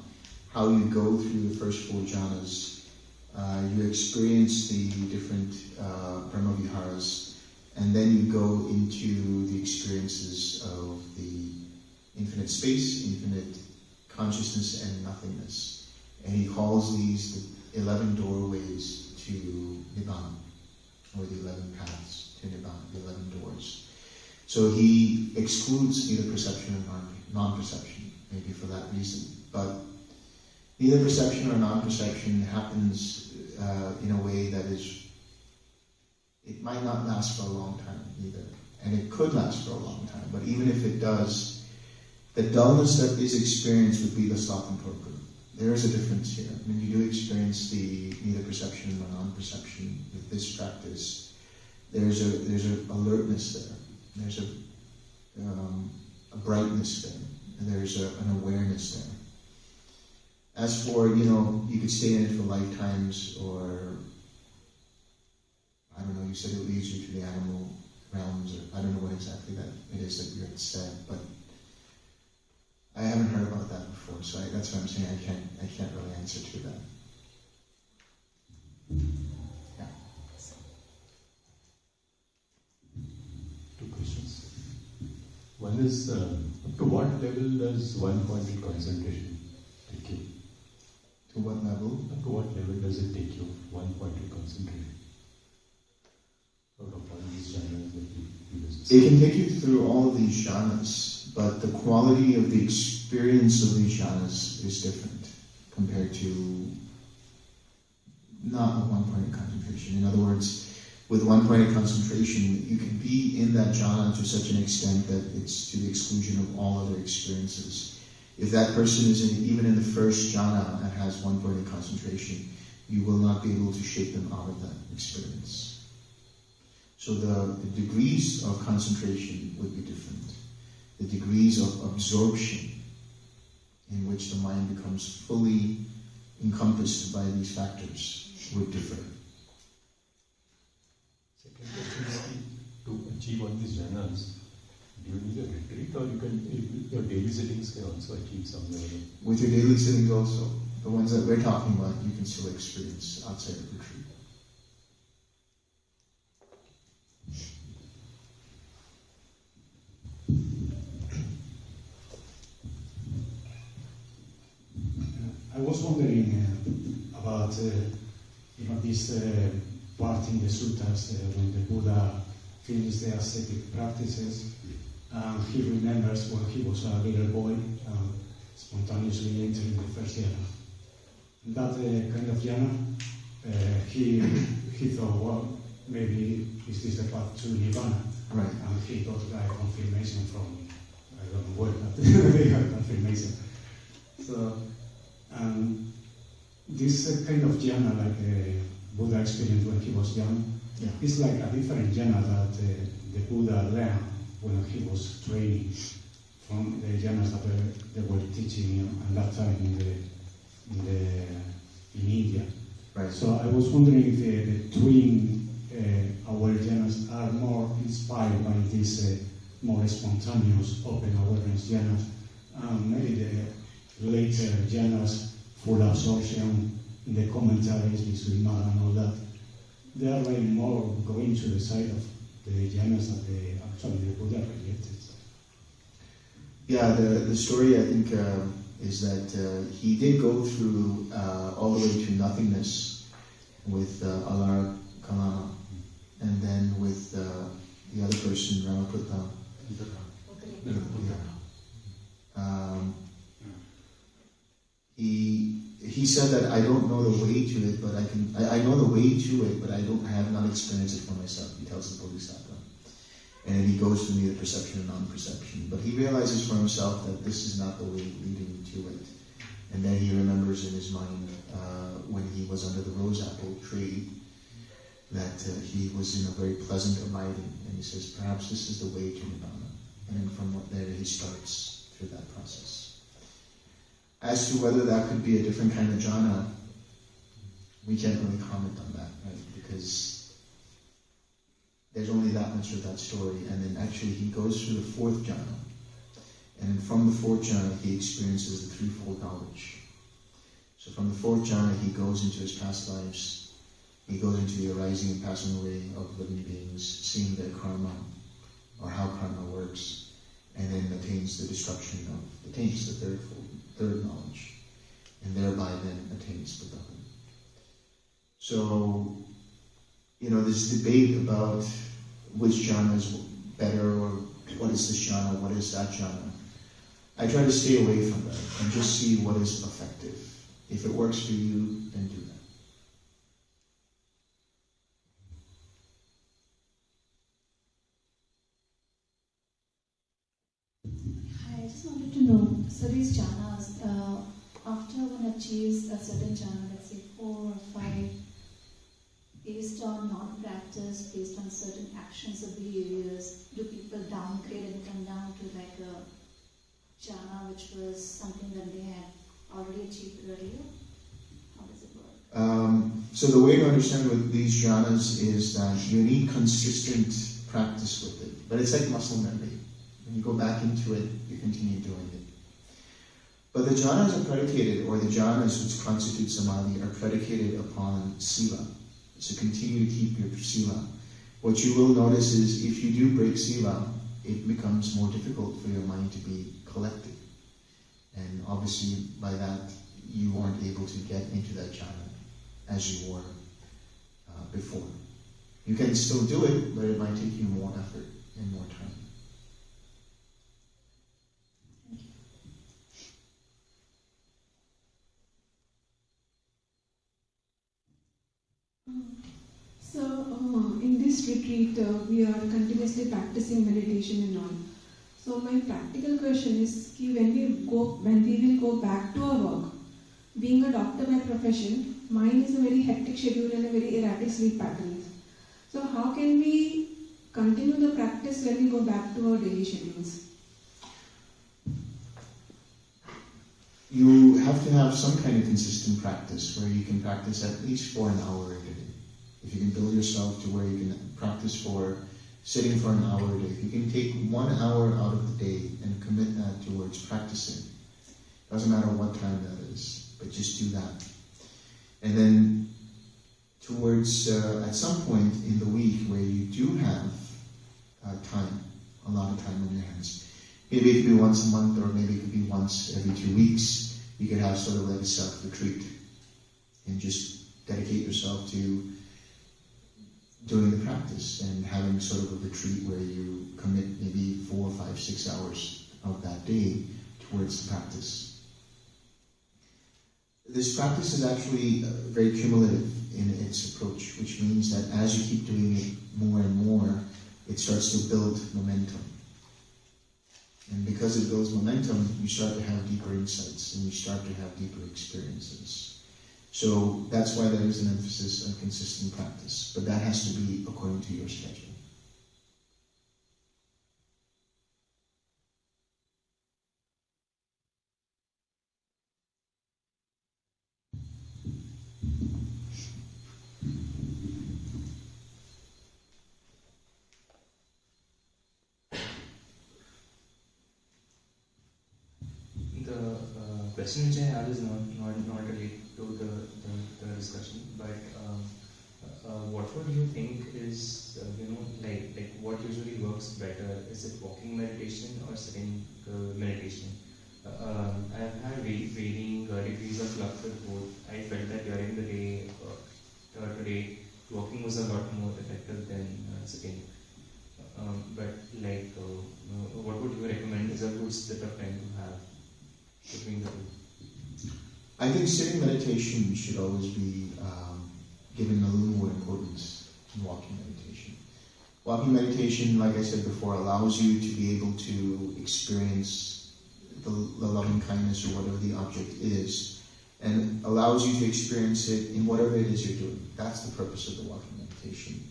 [SPEAKER 1] how you go through the first four jhanas. You experience the different brahma-viharas, and then you go into the experiences of the infinite space, infinite consciousness, and nothingness. And he calls these the 11 doorways to Nibbana, or the 11 paths to Nibbana, the 11 doors. So he excludes neither perception or non-perception, maybe for that reason. But neither perception or non-perception happens in a way that is, it might not last for a long time either. And it could last for a long time, but even if it does, the dullness that is experienced would be the stop and torpor. There is a difference here. When you do experience the neither perception or non-perception with this practice, there's a alertness there. There's a brightness there. And there's an awareness there. As for, you could stay in it for lifetimes, or, I don't know, you said it leads you to the animal realms, or I don't know what exactly that it is that you had said, but I haven't heard about that before, so that's what I'm saying, I can't really answer to that. Yeah.
[SPEAKER 11] Two questions. One is, up to what level does one-pointed concentration take you?
[SPEAKER 1] To what level?
[SPEAKER 11] Up to what level does it take you, one-pointed concentration? Out of all these jhanas that you
[SPEAKER 1] It can take you through all of these jhanas, but the quality of the experience of these jhanas is different compared to not a one-pointed concentration. In other words, with one-pointed concentration, you can be in that jhana to such an extent that it's to the exclusion of all other experiences. If that person is even in the first jhana and has one-pointed concentration, you will not be able to shake them out of that experience. So the degrees of concentration would be different. The degrees of absorption in which the mind becomes fully encompassed by these factors would differ.
[SPEAKER 11] Second question is, to achieve all these jhanas, do you need a retreat, or you can, your daily sittings can also achieve some level?
[SPEAKER 1] With your daily sittings also, the ones that we're talking about, you can still experience outside of retreat.
[SPEAKER 3] I was wondering about this part in the suttas when the Buddha finished the ascetic practices. He remembers when he was a little boy, spontaneously entering the first jhana. That kind of jhana, he thought, well, maybe is this the path to Nibbana?
[SPEAKER 1] Right.
[SPEAKER 3] And he got like confirmation from, I don't know where, but they got confirmation. So, this kind of jhana, like Buddha experienced when he was young, it's like a different jhana that the Buddha learned when he was training from the jhanas that they were teaching at that time in India.
[SPEAKER 1] Right.
[SPEAKER 3] So I was wondering if the TWIM aware jhanas are more inspired by this more spontaneous open awareness jhanas, maybe the later jhanas, full absorption, in the commentaries between Metta and all that, they are like more going to the side of the jhanas that the Buddha rejected.
[SPEAKER 1] Yeah, the story, I think, is that he did go through all the way to nothingness with Alar Kalama, and then with the other person, Ramaputta. He said that I don't know the way to it, but I know the way to it, but I have not experienced it for myself. He tells the Bodhisattva. And he goes through neither perception or non-perception. But he realizes for himself that this is not the way leading to it. And then he remembers in his mind when he was under the rose apple tree that he was in a very pleasant abiding. And he says, perhaps this is the way to Nibbana. And then from there he starts through that process. As to whether that could be a different kind of jhana, we can't really comment on that, right? Because there's only that much of that story, and then actually he goes through the fourth jhana, and from the fourth jhana he experiences the threefold knowledge. So from the fourth jhana he goes into his past lives, he goes into the arising and passing away of living beings, seeing their karma, or how karma works, and then attains the third knowledge, and thereby then attains the Dhamma. So, this debate about which jhana is better, or what is this jhana, what is that jhana. I try to stay away from that and just see what is effective. If it works for you, then do that.
[SPEAKER 10] Hi, I just wanted to know, so these jhanas, after one achieves a certain jhana, let's say 4 or 5, based on non-practice, based on certain actions or behaviors, do people downgrade and come down to like a jhana which was something that they had already achieved earlier? How does it work?
[SPEAKER 1] So the way to understand with these jhanas is that you need consistent practice with it. But it's like muscle memory. When you go back into it, you continue doing it. But the jhanas are predicated, or the jhanas which constitute samadhi are predicated upon sila. So continue to keep your sila. What you will notice is if you do break sila, it becomes more difficult for your mind to be collected. And obviously by that, you aren't able to get into that jhana as you were before. You can still do it, but it might take you more effort. and more time.
[SPEAKER 12] So, in this retreat, we are continuously practicing meditation and all. So, my practical question is, when we will go back to our work, being a doctor by profession, mine is a very hectic schedule and a very erratic sleep patterns. So, how can we continue the practice when we go back to our daily schedules?
[SPEAKER 1] You have to have some kind of consistent practice where you can practice at least for an hour a day. If you can build yourself to where you can practice for sitting for an hour a day, if you can take 1 hour out of the day and commit that towards practicing, doesn't matter what time that is, but just do that. And then towards, at some point in the week where you do have time, a lot of time on your hands, maybe it could be once a month or maybe it could be once every 2 weeks, you could have sort of like a self-retreat and just dedicate yourself to doing the practice and having sort of a retreat where you commit maybe 4, 5, 6 hours of that day towards the practice. This practice is actually very cumulative in its approach, which means that as you keep doing it more and more, it starts to build momentum. And because it builds momentum, you start to have deeper insights and you start to have deeper experiences. So that's why there is an emphasis on consistent practice, but that has to be according to your schedule.
[SPEAKER 13] The question which I have is not related to the discussion, but what would you think is like what usually works better? Is it walking meditation or sitting meditation? I've had varying degrees of luck with both. I felt that during the day today walking was a lot more effective than sitting. But what would you recommend is a good split of time to have between the two?
[SPEAKER 1] I think sitting meditation should always be given a little more importance than walking meditation. Walking meditation, like I said before, allows you to be able to experience the loving kindness or whatever the object is, and allows you to experience it in whatever it is you're doing. That's the purpose of the walking meditation.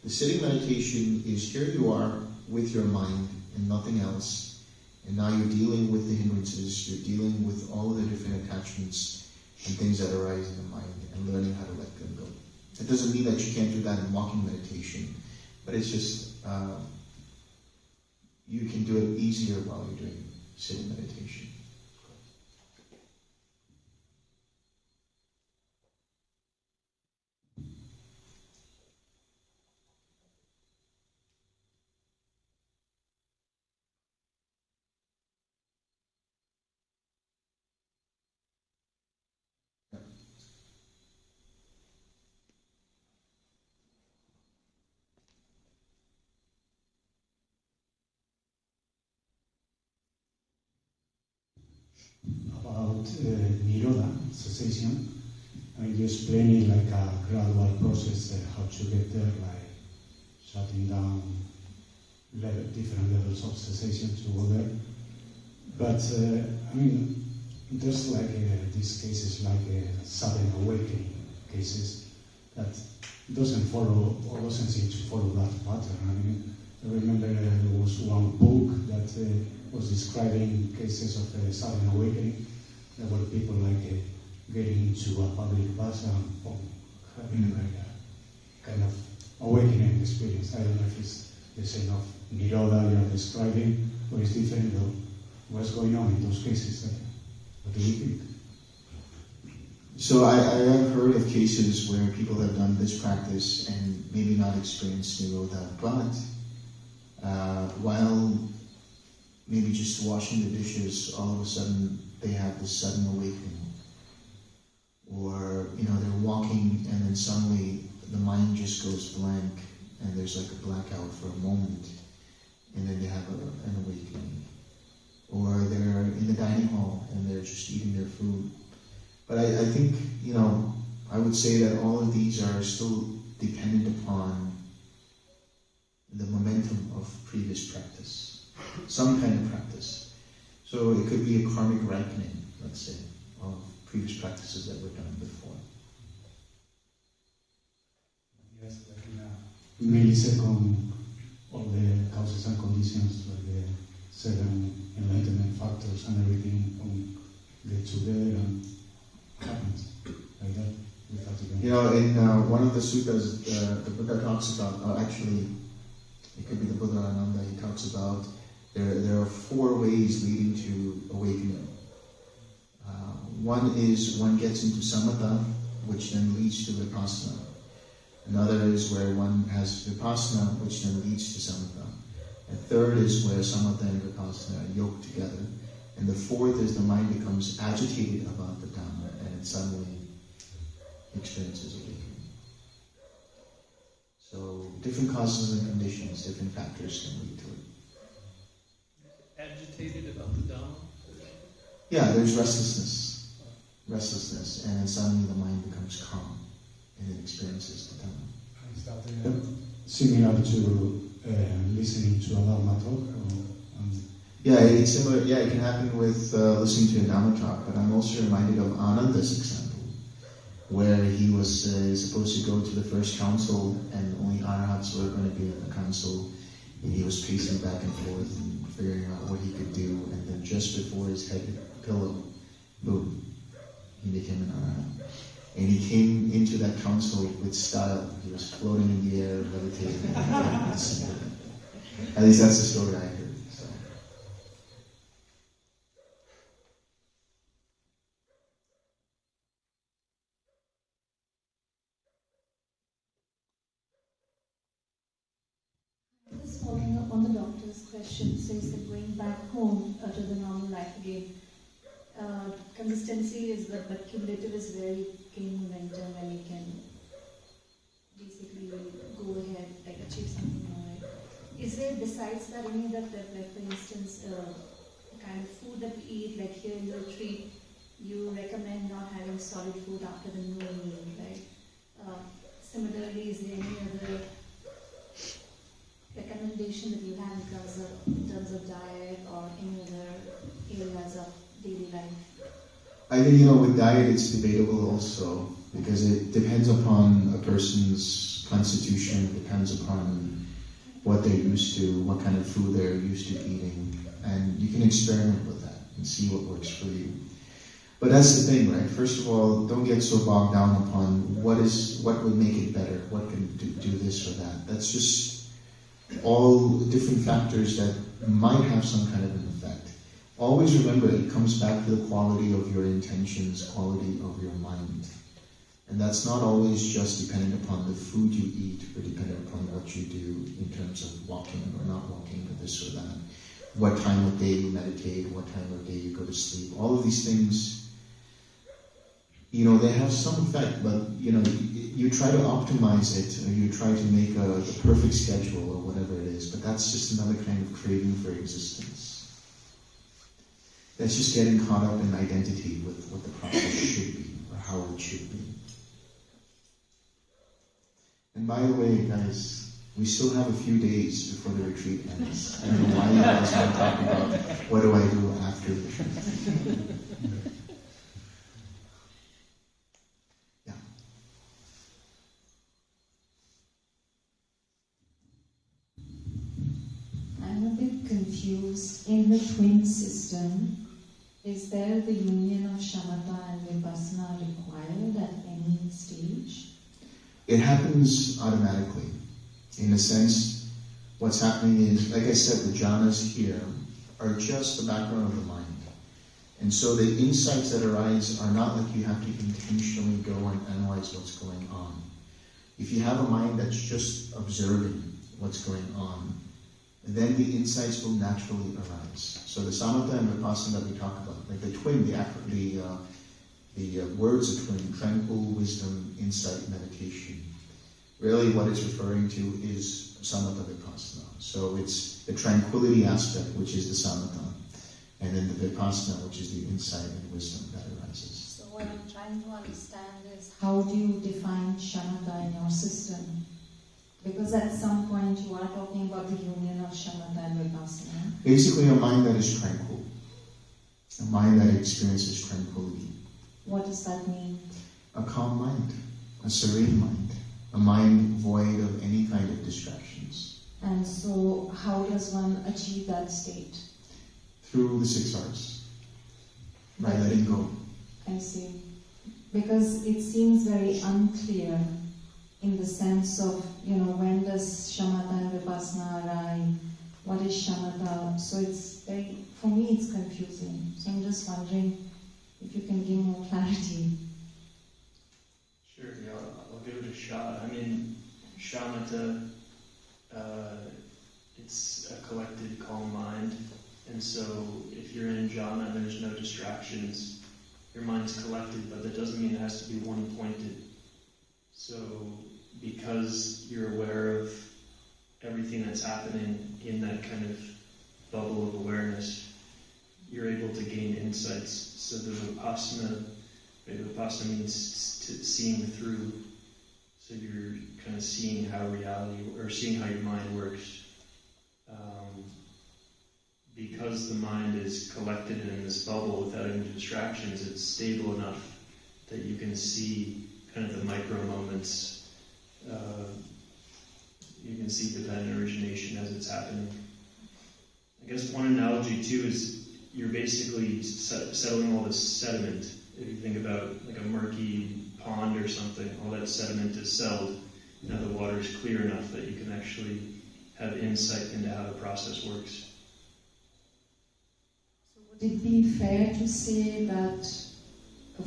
[SPEAKER 1] The sitting meditation is here you are with your mind and nothing else, and now you're dealing with the hindrances, you're dealing with all of the different attachments and things that arise in the mind and learning how to let them go. It doesn't mean that you can't do that in walking meditation, but it's just you can do it easier while you're doing sitting meditation.
[SPEAKER 3] About Niroda, cessation, and you explain it like a gradual process, how to get there, like shutting down different levels of cessation to go there. But there's like these cases like sudden awakening cases that doesn't follow or doesn't seem to follow that pattern. I remember there was one book that was describing cases of sudden awakening. There were people like getting into a public bus and having like a kind of awakening experience. I don't know if it's the same of Niroda you are describing or it's different though. What's going on in those cases? What do you think?
[SPEAKER 1] So I have heard of cases where people have done this practice and maybe not experienced Nirodha, but while maybe just washing the dishes, all of a sudden they have this sudden awakening. Or, they're walking and then suddenly the mind just goes blank and there's like a blackout for a moment. and then they have an awakening. Or they're in the dining hall and they're just eating their food. But I think, I would say that all of these are still dependent upon the momentum of previous practice, some kind of practice. So it could be a karmic ripening, let's say, of previous practices that were done before.
[SPEAKER 3] Yes, like in a millisecond, all the causes and conditions, like the 7 enlightenment factors and everything get together and happens like that.
[SPEAKER 1] In one of the suttas, the Buddha talks about, actually, it could be the Buddha Ananda, he talks about there are 4 ways leading to awakening. One is one gets into samatha, which then leads to vipassana. Another is where one has vipassana, which then leads to samatha. A third is where samatha and vipassana are yoked together. And the fourth is the mind becomes agitated about the Dhamma and it suddenly experiences awakening. So different causes and conditions, different factors can lead to it.
[SPEAKER 14] Agitated about the Dhamma?
[SPEAKER 1] Yeah, there's restlessness, and then suddenly the mind becomes calm and it experiences the Dhamma.
[SPEAKER 3] Is that similar to listening to a Dhamma talk?
[SPEAKER 1] Yeah, it's similar. Yeah, it can happen with listening to a Dhamma talk, but I'm also reminded of Ananda's example, where he was supposed to go to the first council, and only Arhats were going to be in the council, and he was pacing back and forth and figuring out what he could do, and then just before his head hit the pillow, boom, he became an Arhat. And he came into that council with style. He was floating in the air, levitating. At least that's the story I heard. So.
[SPEAKER 10] Just following up on the doctor's question, says that going back home to the normal life again, consistency is good, but cumulative is where you gain momentum and you can basically go ahead, like achieve something more. Right? Is there, besides that, any other, like for instance, the kind of food that we eat, like here in the retreat, you recommend not having solid food after the noon meal, right? Similarly, is there any other recommendation that you have in terms of diet or any other areas of daily life?
[SPEAKER 1] I think, with diet it's debatable also, because it depends upon a person's constitution, it depends upon what they're used to, what kind of food they're used to eating, and you can experiment with that and see what works for you. But that's the thing, right? First of all, don't get so bogged down upon what would make it better, what can do this or that. That's just all different factors that might have some kind of an effect. Always remember, it comes back to the quality of your intentions, quality of your mind. And that's not always just dependent upon the food you eat, or dependent upon what you do in terms of walking or not walking, or this or that. What time of day you meditate, what time of day you go to sleep. All of these things, they have some effect, but, you try to optimize it, or you try to make the perfect schedule, or whatever it is, but that's just another kind of craving for existence. That's just getting caught up in identity with what the process should be, or how it should be. And by the way, guys, we still have a few days before the retreat ends. I don't know why you guys want to talk about what do I do after the retreat.
[SPEAKER 10] I'm a bit confused. In the TWIM system, is there the union of shamatha and vipassana required at any stage?
[SPEAKER 1] It happens automatically. In a sense, what's happening is, like I said, the jhanas here are just the background of the mind. And so the insights that arise are not like you have to intentionally go and analyze what's going on. If you have a mind that's just observing what's going on, then the insights will naturally arise. So the samatha and vipassana that we talk about, like the TWIM, the words of TWIM, tranquil, wisdom, insight, meditation. Really what it's referring to is samatha vipassana. So it's the tranquility aspect, which is the samatha, and then the vipassana, which is the insight and wisdom that arises.
[SPEAKER 10] So what I'm trying to understand is, how do you define shamatha in your system? Because at some point you are talking about the union of shamatha and vipassana.
[SPEAKER 1] Basically, a mind that is tranquil, a mind that experiences tranquility.
[SPEAKER 10] What does that mean?
[SPEAKER 1] A calm mind, a serene mind, a mind void of any kind of distractions.
[SPEAKER 10] And so, how does one achieve that state?
[SPEAKER 1] Through the 6 R's, by letting go.
[SPEAKER 10] I see. Because it seems very unclear in the sense of, when does shamatha and vipassana arrive? What is shamatha? So it's very, for me it's confusing. So I'm just wondering if you can give more clarity.
[SPEAKER 7] Sure, yeah, I'll give it a shot. I mean, shamatha, it's a collected, calm mind. And so if you're in jhana and there's no distractions, your mind's collected, but that doesn't mean it has to be one-pointed. So because you're aware of everything that's happening in that kind of bubble of awareness, you're able to gain insights. So the vipassana means seeing through. So you're kind of seeing how reality, or seeing how your mind works. Because the mind is collected in this bubble without any distractions, it's stable enough that you can see kind of the micro moments. You can see dependent origination as it's happening. I guess one analogy too is you're basically settling all this sediment. If you think about like a murky pond or something, all that sediment is settled. Now the water is clear enough that you can actually have insight into how the process works.
[SPEAKER 10] Would it be fair to say that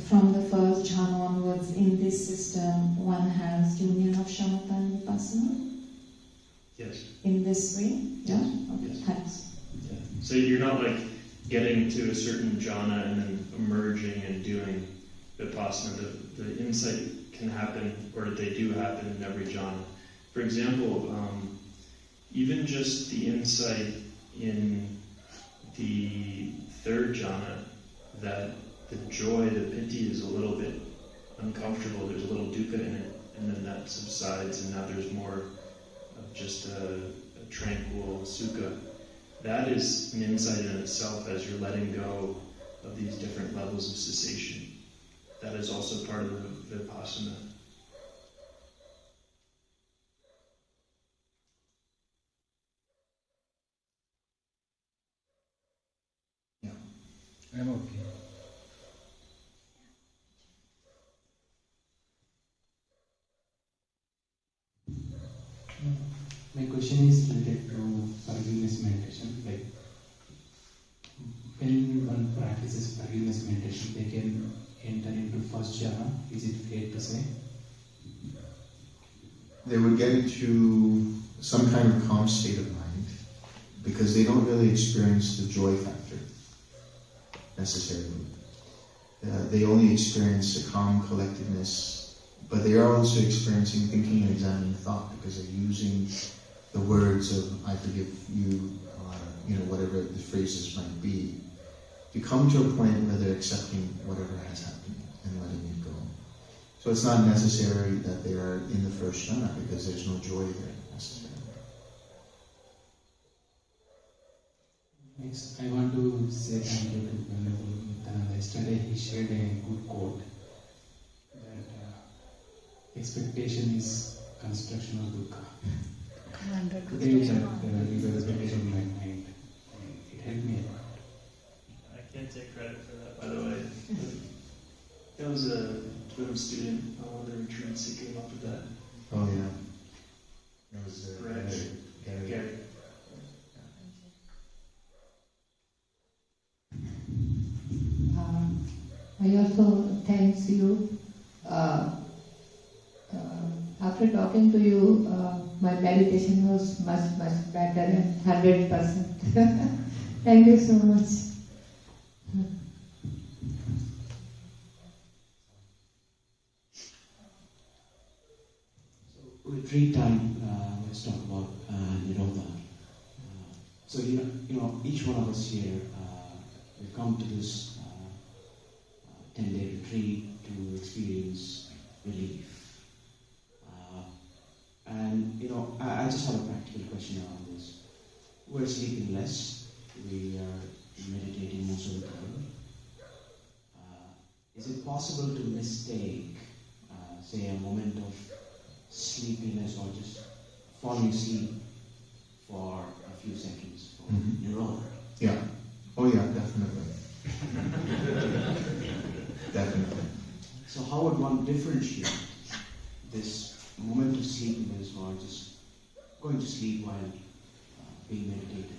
[SPEAKER 10] from the first jhana onwards in this system, one has union of shamatha and vipassana?
[SPEAKER 7] Yes.
[SPEAKER 10] In this way?
[SPEAKER 7] Yes.
[SPEAKER 10] Yeah? Okay,
[SPEAKER 7] yes.
[SPEAKER 10] Thanks.
[SPEAKER 7] Yeah. So you're not like getting to a certain jhana and then emerging and doing vipassana. The insight can happen, or they do happen in every jhana. For example, even just the insight in the third jhana, that the joy, the piti is a little bit uncomfortable, there's a little dukkha in it, and then that subsides, and now there's more of just a tranquil sukha. That is an insight in itself as you're letting go of these different levels of cessation. That is also part of the vipassana.
[SPEAKER 11] I'm okay.
[SPEAKER 3] My question is related to forgiveness meditation. Like, when one practices forgiveness meditation, they can enter into first jhana. Is it fair to say?
[SPEAKER 1] They would get into some kind of calm state of mind because they don't really experience the joy factor necessarily. They only experience a calm collectedness, but they are also experiencing thinking and examining thought because they're using the words of "I forgive you," whatever the phrases might be, to come to a point where they're accepting whatever has happened and letting it go. So it's not necessary that they are in the first jhana because there's no joy there necessarily.
[SPEAKER 3] Next, I want to say thank you to Venerable Metta. Yesterday he shared a good quote that expectation is construction of dukkha. Today we had expectation in my mind. It helped me a lot.
[SPEAKER 7] I can't take credit for that, by the way. That was a TWIM student on one of the retreats who came up with that.
[SPEAKER 1] Oh yeah. It was
[SPEAKER 7] Gary.
[SPEAKER 4] I also thanks you. After talking to you, my meditation was much better and 100%. Thank you so much.
[SPEAKER 2] Retreat time, let's talk about Nirodha. So each one of us here, we've come to this 10-day retreat to experience relief. I just have a practical question around this. We're sleeping less. We are meditating most of the time. Is it possible to mistake, say, a moment of sleepiness or just falling asleep for a few seconds for Nirodha?
[SPEAKER 1] Yeah. Oh yeah, definitely. Definitely.
[SPEAKER 2] So how would one differentiate this moment of sleepiness or just going to sleep while being meditated?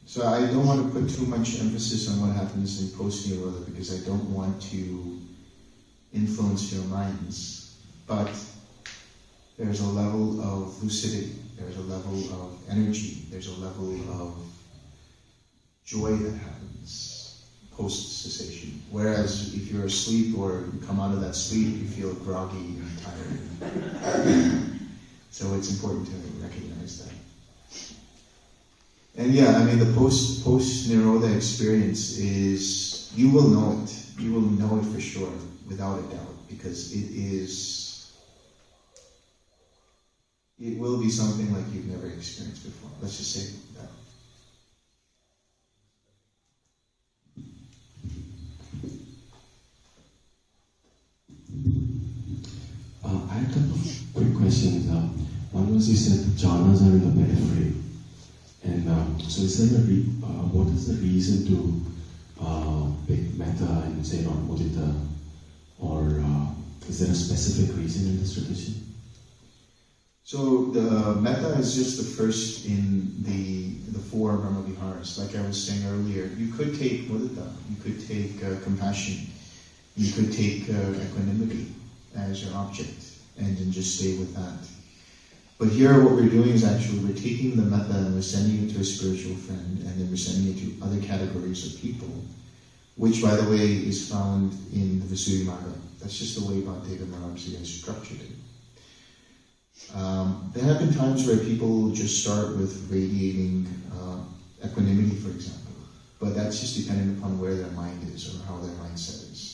[SPEAKER 1] So I don't want to put too much emphasis on what happens in post-Nirodha because I don't want to influence your minds. But there's a level of lucidity, there's a level of energy, there's a level of joy that happens post-cessation. Whereas if you're asleep or you come out of that sleep, you feel groggy and tired. So it's important to recognize that. And yeah, I mean, the post-Nirodha experience is, you will know it. You will know it for sure, without a doubt, because it will be something like you've never experienced before. Let's just say that.
[SPEAKER 14] I had a couple of quick questions. One was, you said jhanas are in the periphery. And so is there what is the reason to pick Metta and say not mudita? Or is there a specific reason in this tradition?
[SPEAKER 1] So the Metta is just the first in the four Brahma Viharas. Like I was saying earlier, you could take mudita, you could take compassion, you could take equanimity as your object, and then just stay with that. But here what we're doing is actually we're taking the Metta and we're sending it to a spiritual friend, and then we're sending it to other categories of people, which, by the way, is found in the Visuddhimagga. That's just the way Bhante Dhammachariya has structured it. There have been times where people just start with radiating equanimity, for example, but that's just dependent upon where their mind is or how their mindset is.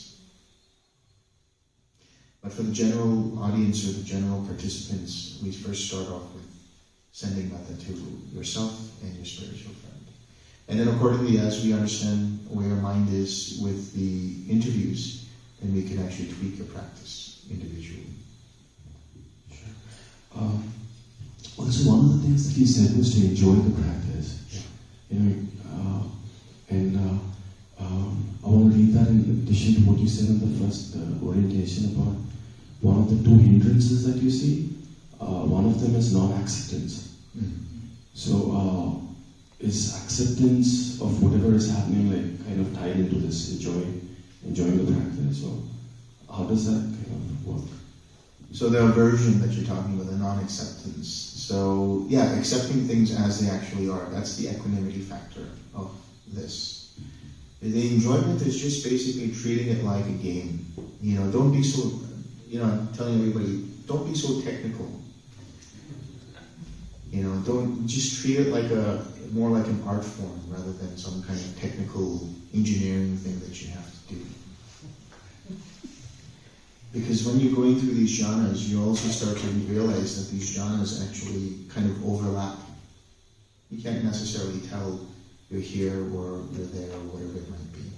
[SPEAKER 1] But for the general audience or the general participants, we first start off with sending Metta to yourself and your spiritual friend. And then accordingly, as we understand where your mind is with the interviews, then we can actually tweak your practice individually.
[SPEAKER 14] Also, one of the things that you said was to enjoy the practice. Yeah. I want to read that in addition to what you said in the first orientation about one of the two hindrances that you see. One of them is non-acceptance. So, is acceptance of whatever is happening like kind of tied into this enjoying the practice? Or how does that kind of work?
[SPEAKER 1] So the aversion that you're talking about, the non-acceptance. So yeah, accepting things as they actually are. That's the equanimity factor of this. The enjoyment is just basically treating it like a game. Don't be so, I'm telling everybody, don't be so technical. Don't just treat it like more like an art form rather than some kind of technical engineering thing that you have to do. Because when you're going through these jhanas, you also start to realize that these jhanas actually kind of overlap. You can't necessarily tell you're here or you're there or whatever it might be.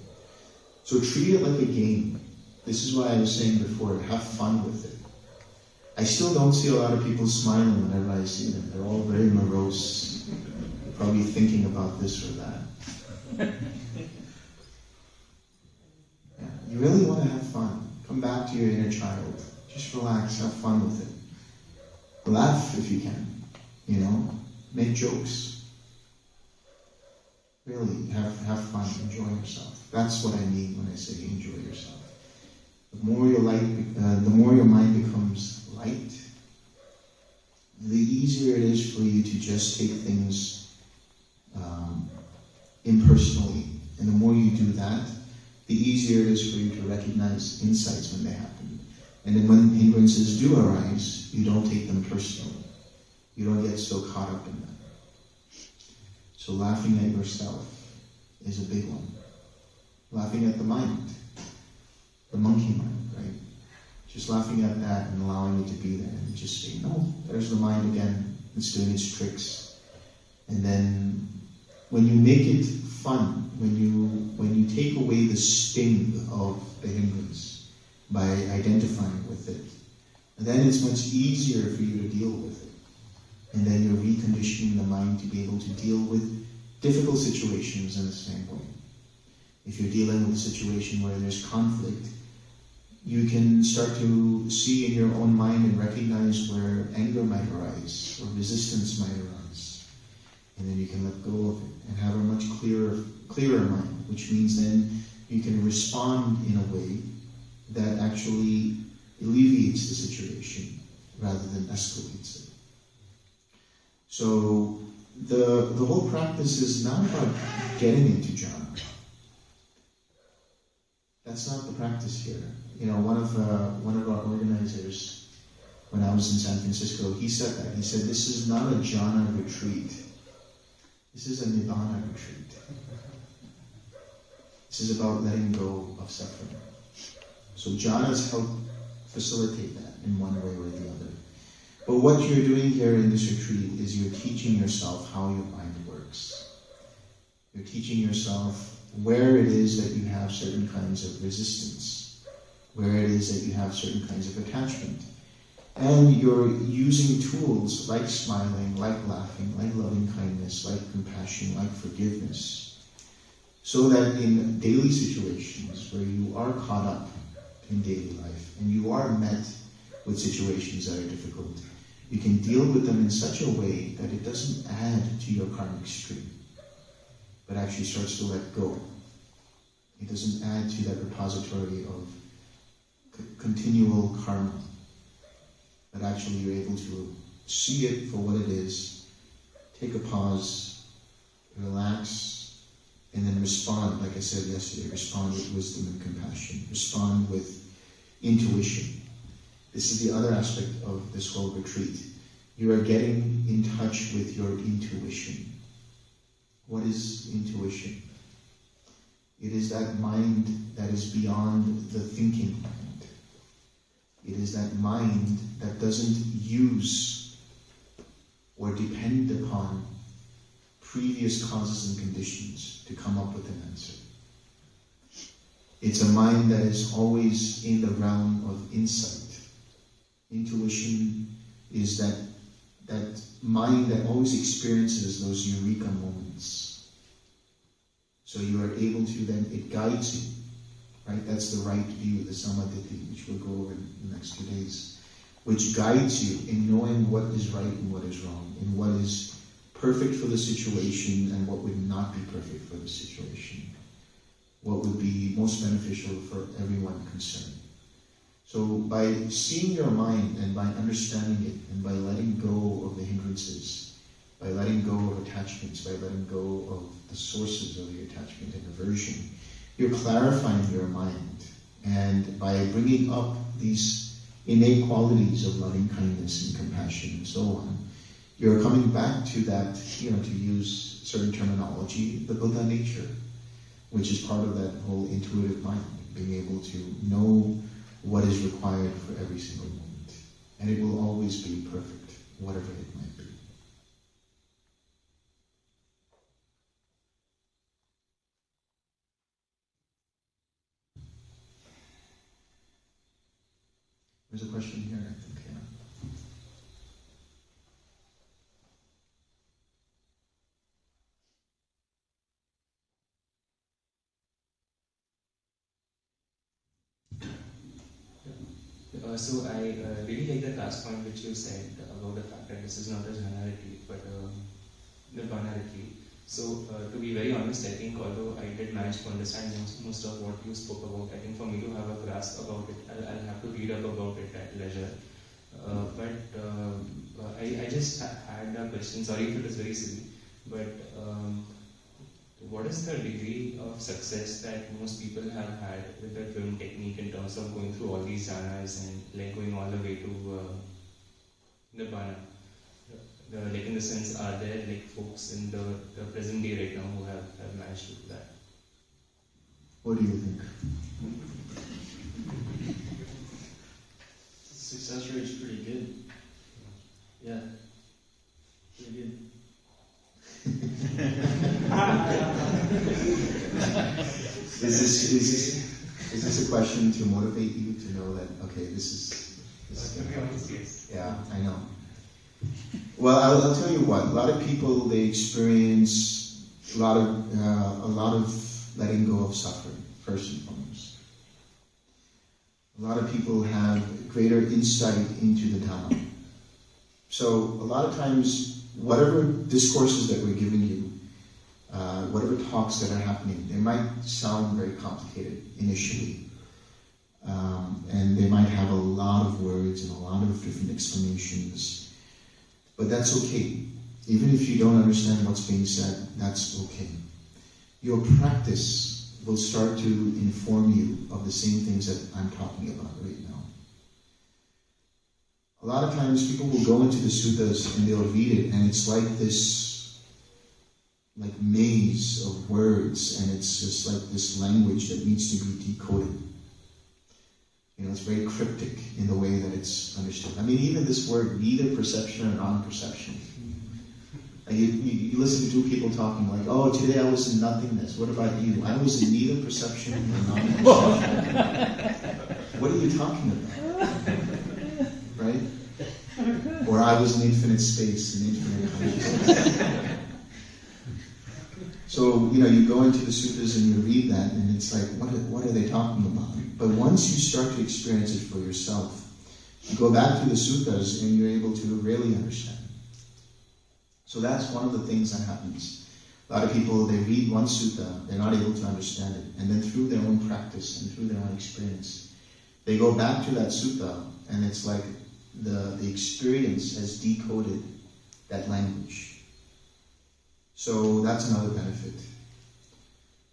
[SPEAKER 1] So treat it like a game. This is why I was saying before, have fun with it. I still don't see a lot of people smiling whenever I see them. They're all very morose, probably thinking about this or that. Yeah. You really want to have fun. Come back to your inner child. Just relax, have fun with it. Laugh if you can. Make jokes. Really, have fun, enjoy yourself. That's what I mean when I say enjoy yourself. The more your mind becomes light, the easier it is for you to just take things impersonally. And the more you do that, the easier it is for you to recognize insights when they happen. And then when hindrances do arise, you don't take them personally. You don't get so caught up in that. So laughing at yourself is a big one. Laughing at the mind, the monkey mind, right? Just laughing at that and allowing it to be there and just saying, no, there's the mind again. It's doing its tricks. And then when you make it fun, when you take away the sting of the hindrance by identifying with it, then it's much easier for you to deal with it. And then you're reconditioning the mind to be able to deal with difficult situations in the same way. If you're dealing with a situation where there's conflict, you can start to see in your own mind and recognize where anger might arise or resistance might arise. And then you can let go of it and have a much clearer mind, which means then you can respond in a way that actually alleviates the situation rather than escalates it. So the whole practice is not about getting into jhana. That's not the practice here. One of our organizers, when I was in San Francisco, he said that. He said, this is not a jhana retreat. This is a Nibbana retreat. This is about letting go of suffering. So jhanas help facilitate that in one way or the other. But what you're doing here in this retreat is you're teaching yourself how your mind works. You're teaching yourself where it is that you have certain kinds of resistance, where it is that you have certain kinds of attachment. And you're using tools like smiling, like laughing, like loving kindness, like compassion, like forgiveness, so that in daily situations where you are caught up in daily life and you are met with situations that are difficult, you can deal with them in such a way that it doesn't add to your karmic stream, but actually starts to let go. It doesn't add to that repository of continual karma, but actually you're able to see it for what it is, take a pause, relax, and then respond, like I said yesterday, respond with wisdom and compassion, respond with intuition. This is the other aspect of this whole retreat. You are getting in touch with your intuition. What is intuition? It is that mind that is beyond the thinking mind. It is that mind that doesn't use or depend upon previous causes and conditions to come up with an answer. It's a mind that is always in the realm of insight. Intuition is that mind that always experiences those eureka moments. So you are able to then, it guides you, right? That's the right view, the samadhi, which we'll go over in the next 2 days, which guides you in knowing what is right and what is wrong, and what is perfect for the situation and what would not be perfect for the situation, what would be most beneficial for everyone concerned. So by seeing your mind and by understanding it and by letting go of the hindrances, by letting go of attachments, by letting go of the sources of your attachment and aversion, you're clarifying your mind. And by bringing up these innate qualities of loving kindness and compassion and so on, you're coming back to that, to use certain terminology, the Buddha nature, which is part of that whole intuitive mind, being able to know what is required for every single moment. And it will always be perfect, whatever it might be. There's a question here, I think, yeah.
[SPEAKER 13] So I really like the last point which you said about the fact that this is not a jhana retreat but a Nibbana retreat. So to be very honest, I think although I did manage to understand most of what you spoke about, I think for me to have a grasp about it, I'll have to read up about it at leisure. I just had a question, sorry if it is very silly, but what is the degree of success that most people have had with the TWIM technique in terms of going through all these jhanas and like going all the way to Nibbana? like in the sense, are there like folks in the present day right now who have managed to do that?
[SPEAKER 1] What do you think?
[SPEAKER 7] Success rate is pretty good. Yeah, pretty good.
[SPEAKER 1] Is this a question to motivate you to know that, okay, this is yeah, I know. Well, I'll tell you what. A lot of people, they experience a lot of letting go of suffering, first and foremost. A lot of people have greater insight into the Dhamma. So a lot of times, whatever discourses that we're giving you, whatever talks that are happening, they might sound very complicated initially. And they might have a lot of words and a lot of different explanations. But that's okay. Even if you don't understand what's being said, that's okay. Your practice will start to inform you of the same things that I'm talking about right now. A lot of times people will go into the suttas and they'll read it, and it's like this maze of words, and it's just like this language that needs to be decoded. You know, it's very cryptic in the way that it's understood. I mean, even this word, neither perception or non-perception. You listen to two people talking like, oh, today I was in nothingness. What about you? I was in neither perception or non-perception. What are you talking about? Right? Or I was in infinite space, in infinite consciousness. So, you go into the suttas and you read that, and it's like, what are they talking about? But once you start to experience it for yourself, you go back to the suttas and you're able to really understand. So that's one of the things that happens. A lot of people, they read one sutta, they're not able to understand it, and then through their own practice and through their own experience, they go back to that sutta, and it's like the experience has decoded that language. So that's another benefit.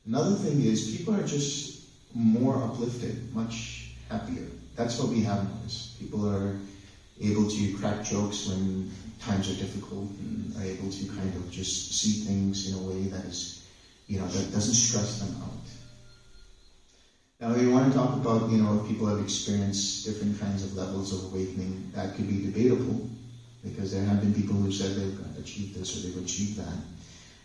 [SPEAKER 1] Another thing is people are just more uplifted, much happier. That's what we have noticed. People are able to crack jokes when times are difficult, and are able to kind of just see things in a way that is, that doesn't stress them out. Now, we want to talk about, if people have experienced different kinds of levels of awakening, that could be debatable, because there have been people who said they've achieved this or they've achieved that.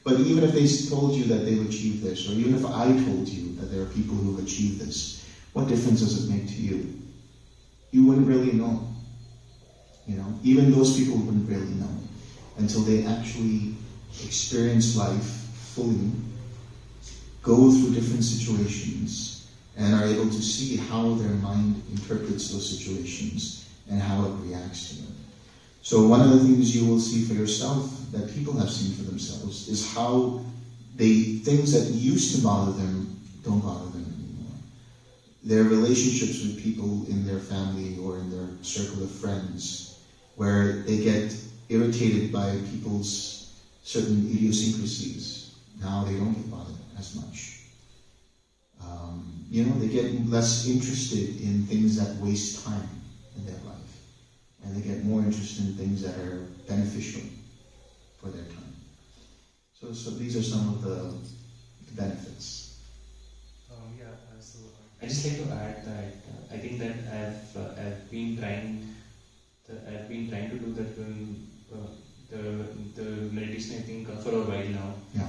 [SPEAKER 1] But even if they told you that they've achieved this, or even if I told you that there are people who have achieved this, what difference does it make to you? You wouldn't really know. Even those people wouldn't really know until they actually experience life fully, go through different situations, and are able to see how their mind interprets those situations and how it reacts to them. So one of the things you will see for yourself, that people have seen for themselves, is how things that used to bother them don't bother them anymore. Their relationships with people in their family or in their circle of friends, where they get irritated by people's certain idiosyncrasies, now they don't get bothered as much. They get less interested in things that waste time in their life. And they get more interested in things that are beneficial for their time. So these are some of the benefits.
[SPEAKER 13] So I just like to add that I think that I've been trying to do that the meditation, I think, for a while now.
[SPEAKER 1] Yeah.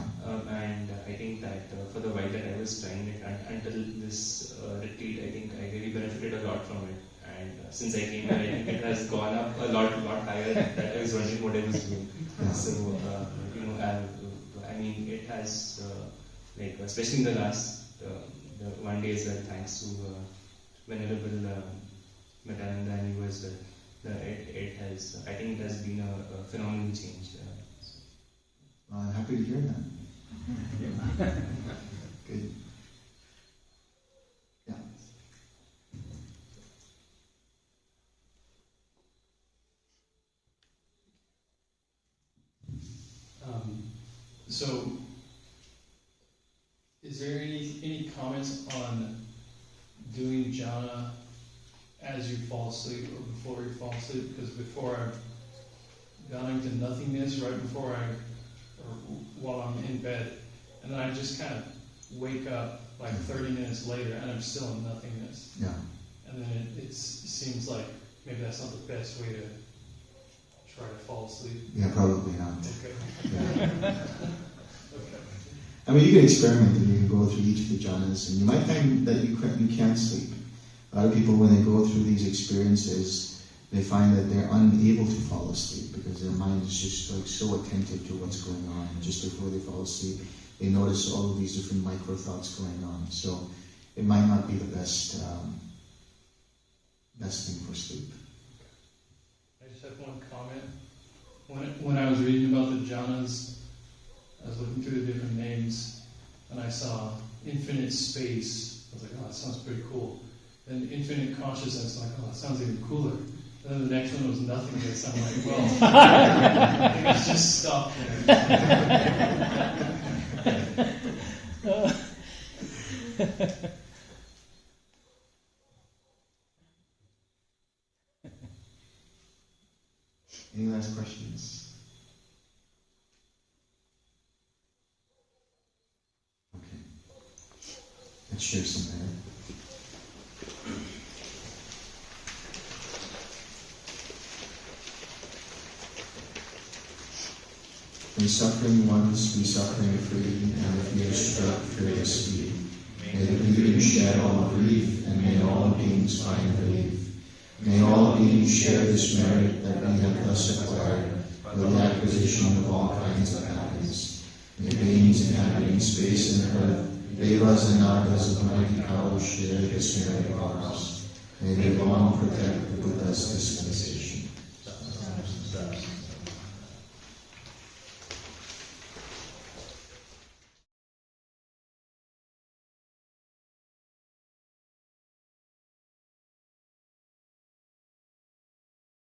[SPEAKER 13] And I think that for the while that I was trying it until this retreat, I think I really benefited a lot from it. And since I came here, I think it has gone up a lot higher. That I was wondering what I was doing. So it has especially in the last the 1 day as well, thanks to Venerable Metta and he was it has, I think it has been a phenomenal change.
[SPEAKER 1] I'm happy to hear that. Good. Yeah.
[SPEAKER 15] So, is there any comments on doing jhana as you fall asleep or before you fall asleep? Because before gone into nothingness right before or while I'm in bed, and then I just kind of wake up like 30 minutes later, and I'm still in nothingness.
[SPEAKER 1] Yeah.
[SPEAKER 15] And then it seems like maybe that's not the best way to try to fall asleep.
[SPEAKER 1] Yeah, probably not.
[SPEAKER 15] Okay.
[SPEAKER 1] Yeah.
[SPEAKER 15] Okay.
[SPEAKER 1] I mean, you can experiment and you can go through each of the jhanas, and you might find that you can't sleep. A lot of people, when they go through these experiences, they find that they're unable to fall asleep because their mind is just like so attentive to what's going on. And just before they fall asleep, they notice all of these different micro thoughts going on. So it might not be the best thing for sleep.
[SPEAKER 15] I just have one comment. When I was reading about the jhanas, I was looking through the different names, and I saw infinite space. I was like, oh, that sounds pretty cool. Then infinite consciousness, I'm like, oh, that sounds even cooler. And then the next one was nothingness. I'm like, well, I think it's just stop there.
[SPEAKER 1] Any last questions? Okay. Let's share some there. May suffering ones be suffering free, and the fear struck fearlessly. May the grieving shed all grief, and may all beings find relief. May all beings share this merit that we have thus acquired for the acquisition of all kinds of happiness. May beings inhabiting space and earth, devas and nagas of mighty power share this merit of ours. May they long protect the Buddha's dispensation.